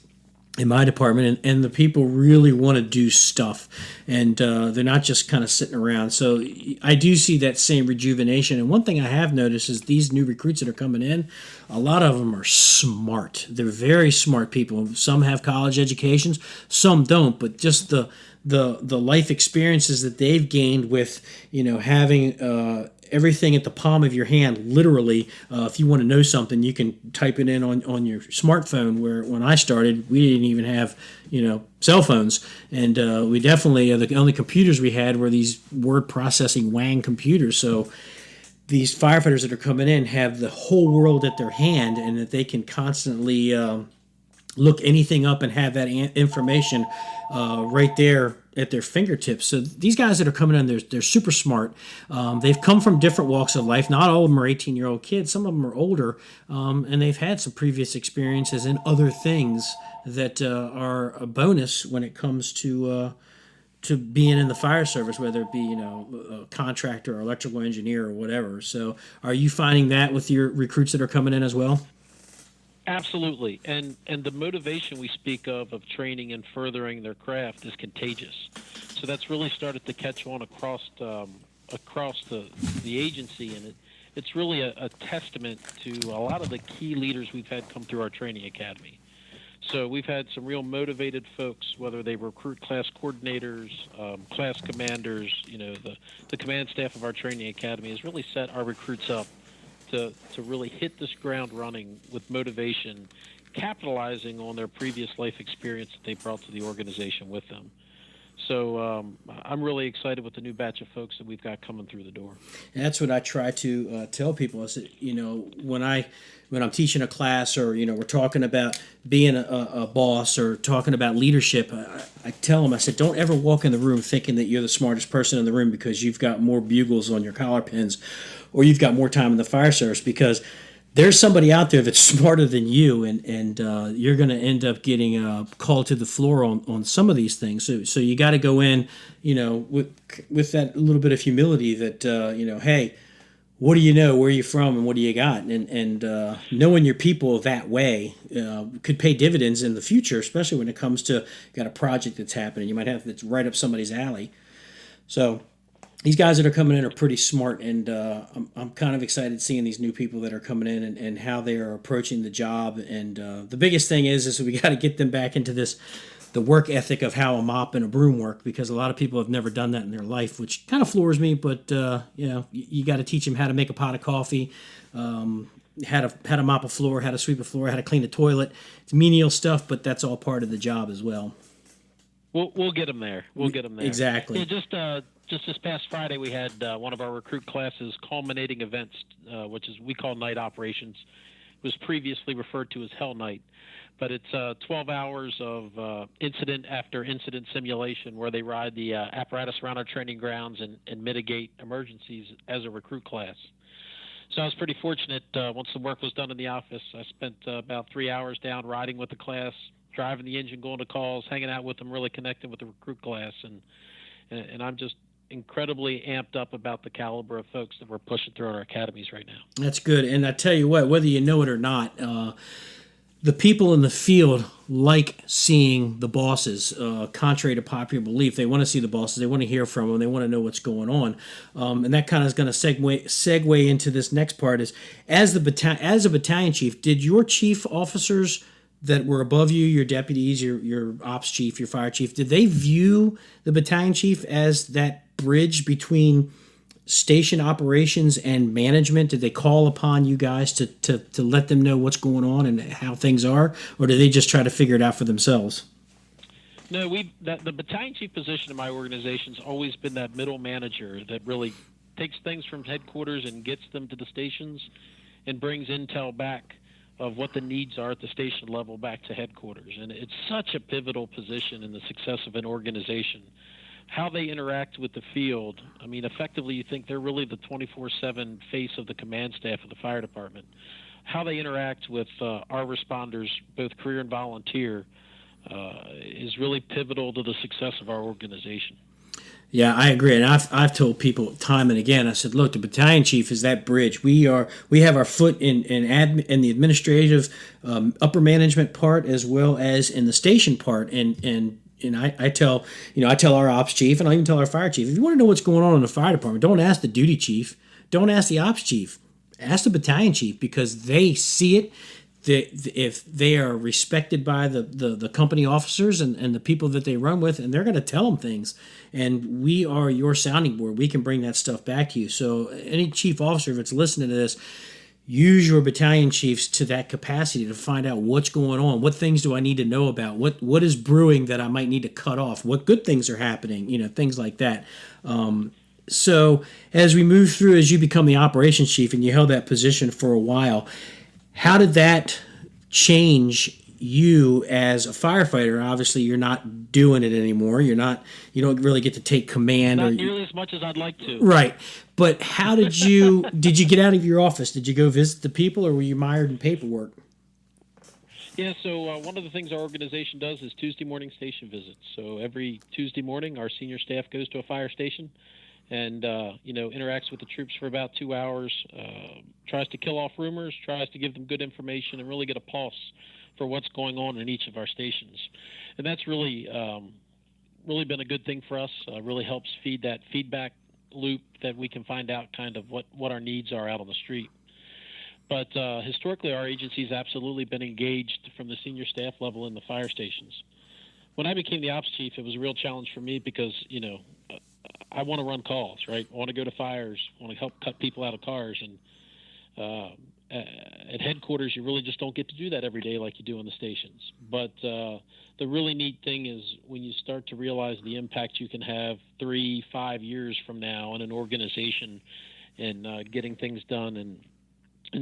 in my department, and the people really want to do stuff, and they're not just kind of sitting around. So I do see that same rejuvenation. And one thing I have noticed is these new recruits that are coming in, a lot of them are smart. They're very smart people. Some have college educations, some don't, but just the life experiences that they've gained with having everything at the palm of your hand, literally. If you want to know something, you can type it in on your smartphone, where when I started, we didn't even have cell phones, and we definitely the only computers we had were these word processing Wang computers. So these firefighters that are coming in have the whole world at their hand, and that they can constantly look anything up and have that information right there at their fingertips. So these guys that are coming in, they're super smart. They've come from different walks of life. Not all of them are 18-year-old kids. Some of them are older, and they've had some previous experiences in other things that are a bonus when it comes to to being in the fire service, whether it be a contractor or electrical engineer or whatever. So, are you finding that with your recruits that are coming in as well? Absolutely, and the motivation we speak of training and furthering their craft is contagious. So that's really started to catch on across the agency, and it's really a testament to a lot of the key leaders we've had come through our training academy. So we've had some real motivated folks, whether they recruit class coordinators, class commanders. The command staff of our training academy has really set our recruits up to really hit this ground running with motivation, capitalizing on their previous life experience that they brought to the organization with them. So I'm really excited with the new batch of folks that we've got coming through the door. And that's what I try to tell people. I said, when I'm teaching a class, or we're talking about being a boss or talking about leadership, I tell them, I said, don't ever walk in the room thinking that you're the smartest person in the room because you've got more bugles on your collar pins, or you've got more time in the fire service, because there's somebody out there that's smarter than you, and you're going to end up getting called to the floor on some of these things. So you got to go in, with that little bit of humility that, hey, what do you know, where are you from, and what do you got? And knowing your people that way could pay dividends in the future, especially when it comes to got a project that's happening. You might have that's right up somebody's alley. So these guys that are coming in are pretty smart, and I'm kind of excited seeing these new people that are coming in and how they are approaching the job. And the biggest thing is we got to get them back into the work ethic of how a mop and a broom work, because a lot of people have never done that in their life, which kind of floors me. But you got to teach them how to make a pot of coffee, how to mop a floor, how to sweep a floor, how to clean a toilet. It's menial stuff, but that's all part of the job as well. We'll get them there. We'll get them there. Exactly. Yeah, just this past Friday, we had one of our recruit classes culminating events, which is we call night operations. It was previously referred to as Hell Night, but it's 12 hours of incident after incident simulation where they ride the apparatus around our training grounds and mitigate emergencies as a recruit class. So I was pretty fortunate. Once the work was done in the office, I spent about 3 hours down riding with the class, driving the engine, going to calls, hanging out with them, really connecting with the recruit class, and I'm just incredibly amped up about the caliber of folks that we're pushing through our academies right now. That's good. And I tell you what, whether you know it or not, the people in the field like seeing the bosses, contrary to popular belief. They want to see the bosses. They want to hear from them. They want to know what's going on. And that kind of is going to segue into this next part is, as a battalion chief, did your chief officers that were above you, your deputies, your ops chief, your fire chief, did they view the battalion chief as that bridge between station operations and management? Did they call upon you guys to let them know what's going on and how things are, or did they just try to figure it out for themselves? No, the battalion chief position in my organization has always been that middle manager that really takes things from headquarters and gets them to the stations and brings intel back of what the needs are at the station level back to headquarters. And it's such a pivotal position in the success of an organization. How they interact with the field, I mean, effectively you think they're really the 24/7 face of the command staff of the fire department. How they interact with our responders, both career and volunteer, is really pivotal to the success of our organization. Yeah, I agree, and I've told people time and again. I said, look, the battalion chief is that bridge. We have our foot in the administrative upper management part as well as in the station part, and I tell our ops chief, and I even tell our fire chief, if you want to know what's going on in the fire department, don't ask the duty chief, don't ask the ops chief, ask the battalion chief, because they see it. If they are respected by the company officers and the people that they run with, and they're going to tell them things, and we are your sounding board. We can bring that stuff back to you. So any chief officer that's listening to this, use your battalion chiefs to that capacity to find out what's going on. What things do I need to know about? What is brewing that I might need to cut off? What good things are happening? Things like that. So as we move through, as you become the operations chief and you held that position for a while, how did that change you as a firefighter? Obviously, you're not doing it anymore. You don't really get to take command. Not nearly as much as I'd like to. Right. But how did you get out of your office? Did you go visit the people, or were you mired in paperwork? Yeah, so one of the things our organization does is Tuesday morning station visits. So every Tuesday morning, our senior staff goes to a fire station and interacts with the troops for about 2 hours. Tries to kill off rumors, tries to give them good information, and really get a pulse for what's going on in each of our stations. And that's really been a good thing for us. Really helps feed that feedback loop that we can find out kind of what our needs are out on the street. But historically, our agency's absolutely been engaged from the senior staff level in the fire stations. When I became the ops chief, it was a real challenge for me because, I want to run calls, right? I want to go to fires, I want to help cut people out of cars. And at headquarters, you really just don't get to do that every day like you do in the stations. But the really neat thing is when you start to realize the impact you can have 3-5 years from now in an organization and getting things done and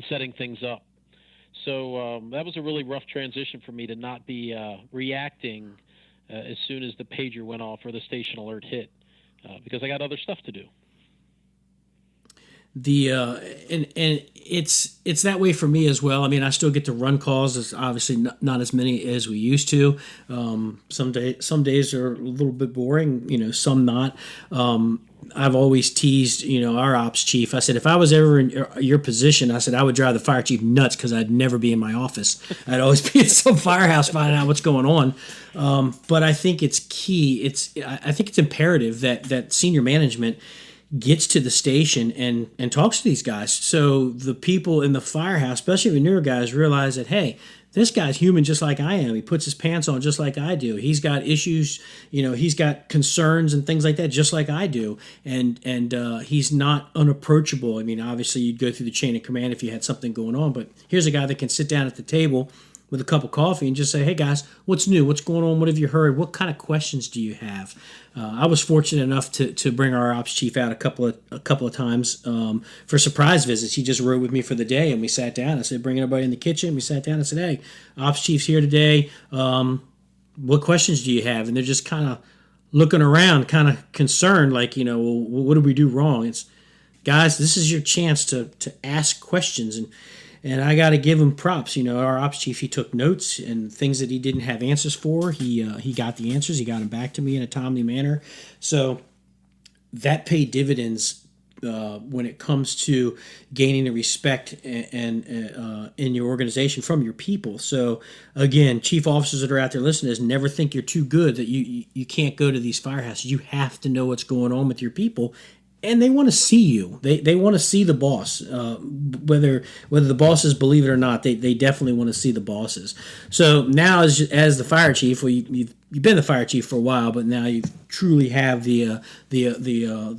setting things up. So that was a really rough transition for me to not be reacting as soon as the pager went off or the station alert hit, because I got other stuff to do. The and it's that way for me as well. I mean, I still get to run calls. It's obviously not as many as we used to. Some days are a little bit boring. Some not. I've always teased, our ops chief. I said, if I was ever in your position, I said I would drive the fire chief nuts because I'd never be in my office. I'd always be at some firehouse finding out what's going on. But I think it's key. I think it's imperative that senior management gets to the station and talks to these guys. So the people in the firehouse, especially the newer guys, realize that, hey, this guy's human just like I am. He puts his pants on just like I do. He's got issues, he's got concerns and things like that just like I do. And he's not unapproachable. I mean, obviously you'd go through the chain of command if you had something going on, but here's a guy that can sit down at the table with a cup of coffee and just say, hey guys, what's new? What's going on? What have you heard? What kind of questions do you have? I was fortunate enough to bring our ops chief out a couple of times for surprise visits. He just rode with me for the day and we sat down. I said, bring everybody in the kitchen. We sat down and said, hey, ops chief's here today. What questions do you have? And they're just kind of looking around, kind of concerned, like, well, what did we do wrong? It's, guys, this is your chance to ask questions. And I got to give him props. Our ops chief, he took notes and things that he didn't have answers for. He got the answers. He got them back to me in a timely manner. So that paid dividends when it comes to gaining the respect and in your organization from your people. So again, chief officers that are out there listening, is never think you're too good that you can't go to these firehouses. You have to know what's going on with your people. And they want to see you. They want to see the boss. Whether the bosses believe it or not, they definitely want to see the bosses. So now, as the fire chief, well, you've been the fire chief for a while, but now you truly have the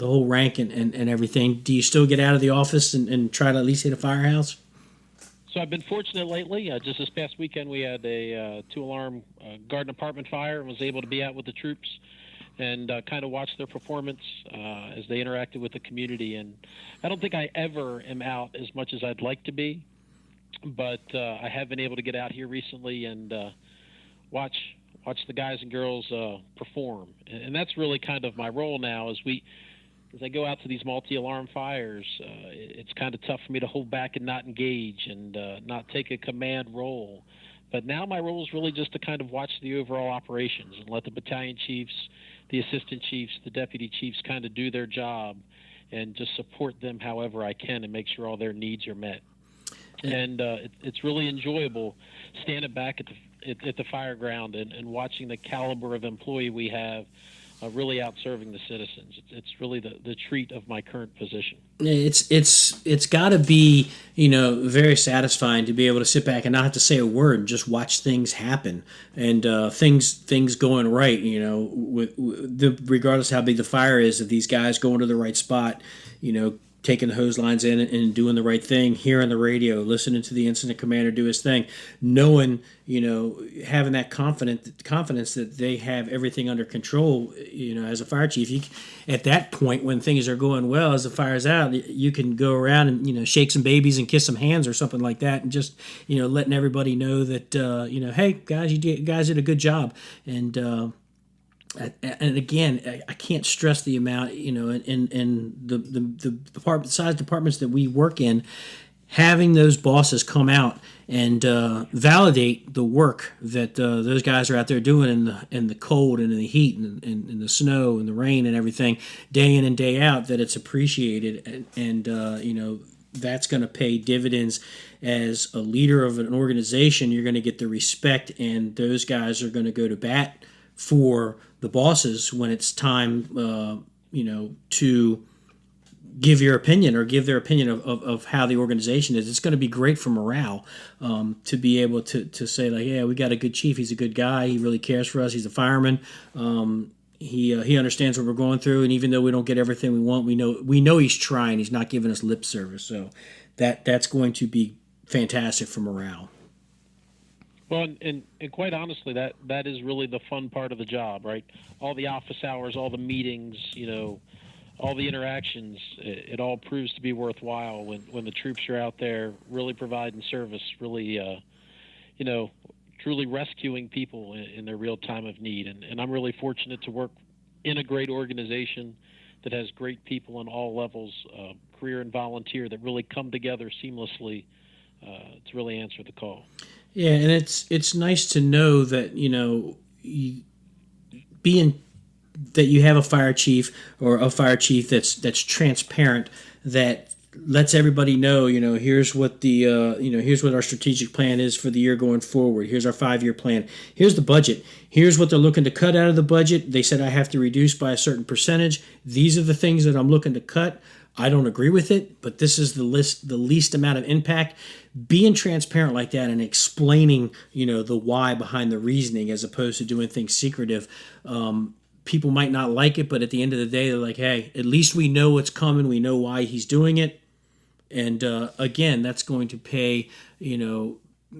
whole rank and everything. Do you still get out of the office and try to at least hit a firehouse? So I've been fortunate lately. Just this past weekend, we had a 2-alarm garden apartment fire and was able to be out with the troops and kind of watch their performance as they interacted with the community. And I don't think I ever am out as much as I'd like to be, but I have been able to get out here recently and watch the guys and girls perform. And that's really kind of my role now. As I go out to these multi-alarm fires, it's kind of tough for me to hold back and not engage and not take a command role. But now my role is really just to kind of watch the overall operations and let the battalion chiefs, the assistant chiefs, the deputy chiefs kind of do their job and just support them however I can and make sure all their needs are met. And it's really enjoyable standing back at the fire ground and watching the caliber of employee we have really out serving the citizens. It's really the treat of my current position. It's got to be very satisfying to be able to sit back and not have to say a word and just watch things happen and things going right. Regardless how big the fire is, if these guys going to the right spot, taking the hose lines in and doing the right thing, hearing the radio, listening to the incident commander do his thing, knowing, having that confidence that they have everything under control, as a fire chief. At that point, when things are going well, as the fire's out, you can go around and, shake some babies and kiss some hands or something like that and just, letting everybody know that, hey, guys, you guys did a good job. And again, I can't stress the amount, in the size departments that we work in, having those bosses come out and validate the work that those guys are out there doing in the cold and in the heat and in the snow and the rain and everything, day in and day out. That it's appreciated, and that's going to pay dividends. As a leader of an organization, you're going to get the respect, and those guys are going to go to bat for the bosses when it's time, to give your opinion or give their opinion of how the organization is. It's going to be great for morale, to be able to say, like, yeah, we got a good chief. He's a good guy. He really cares for us. He's a fireman. He understands what we're going through, and even though we don't get everything we want, we know he's trying. He's not giving us lip service. So that's going to be fantastic for morale. Well, and quite honestly, that is really the fun part of the job, right? All the office hours, all the meetings, all the interactions, it all proves to be worthwhile when the troops are out there really providing service, really, truly rescuing people in their real time of need. And I'm really fortunate to work in a great organization that has great people on all levels, career and volunteer, that really come together seamlessly to really answer the call. Yeah, and it's nice to know that being that you have a fire chief or a fire chief that's transparent, that lets everybody know, here's what here's what our strategic plan is for the year going forward. Here's our 5-year plan. Here's the budget. Here's what they're looking to cut out of the budget. They said I have to reduce by a certain percentage. These are the things that I'm looking to cut. I don't agree with it, but this is the least amount of impact. Being transparent like that and explaining, the why behind the reasoning, as opposed to doing things secretive. People might not like it, but at the end of the day, they're like, hey, at least we know what's coming. We know why he's doing it. And again, that's going to pay,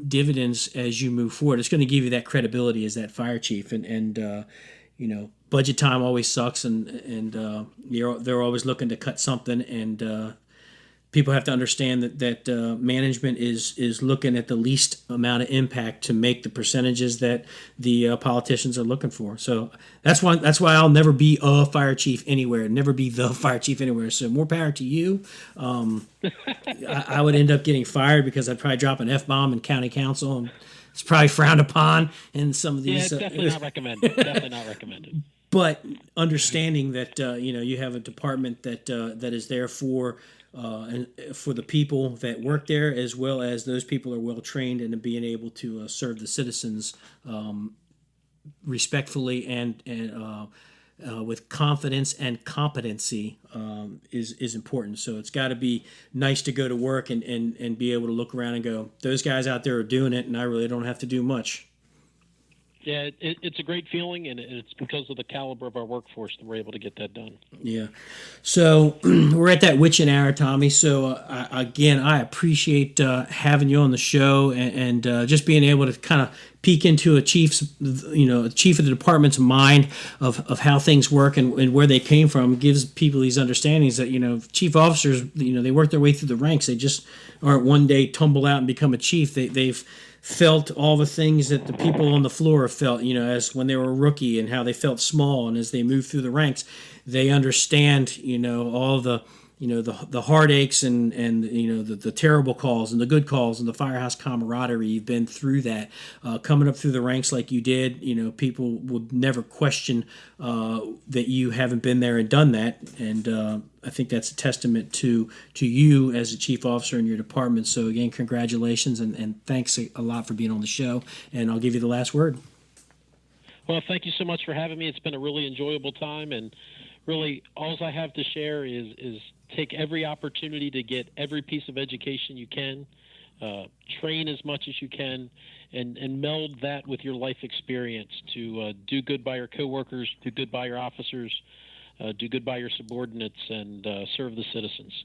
dividends as you move forward. It's going to give you that credibility as that fire chief. And budget time always sucks, and they're always looking to cut something, and people have to understand that management is looking at the least amount of impact to make the percentages that the politicians are looking for. So that's why I'll never be a fire chief anywhere, never be the fire chief anywhere. So more power to you. I would end up getting fired because I'd probably drop an F-bomb in county council, and it's probably frowned upon in some of these. Yeah, it's definitely not recommended. Definitely not recommended. But understanding that you have a department that is there for the people that work there, as well as those people are well trained and being able to serve the citizens respectfully and with confidence and competency is important. So it's got to be nice to go to work and be able to look around and go, those guys out there are doing it, and I really don't have to do much. Yeah, it's a great feeling, and it's because of the caliber of our workforce that we're able to get that done. Yeah. So we're at that witching hour, Tommy. So again, I appreciate having you on the show and just being able to kind of peek into a chief of the department's mind of how things work and where they came from. Gives people these understandings that chief officers, they work their way through the ranks. They just aren't one day tumble out and become a chief. They've felt all the things that the people on the floor have felt, as when they were a rookie, and how they felt small, and as they move through the ranks, they understand, all the the heartaches and the terrible calls and the good calls and the firehouse camaraderie. You've been through that, coming up through the ranks like you did. People would never question that you haven't been there and done that, and I think that's a testament to you as a chief officer in your department. So again, congratulations and thanks a lot for being on the show. And I'll give you the last word. Well, thank you so much for having me. It's been a really enjoyable time, and really all I have to share is take every opportunity to get every piece of education you can, train as much as you can, and meld that with your life experience to do good by your coworkers, do good by your officers, do good by your subordinates, and serve the citizens.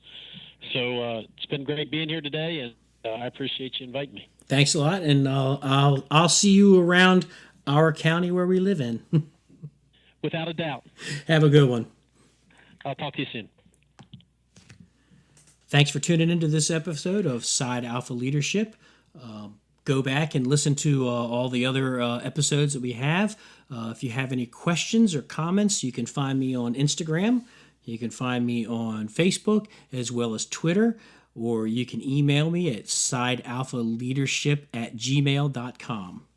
So it's been great being here today, and I appreciate you inviting me. Thanks a lot, and I'll see you around our county where we live in. Without a doubt. Have a good one. I'll talk to you soon. Thanks for tuning into this episode of Side Alpha Leadership. Go back and listen to all the other episodes that we have. If you have any questions or comments, you can find me on Instagram. You can find me on Facebook as well as Twitter. or you can email me at sidealphaleadership@gmail.com.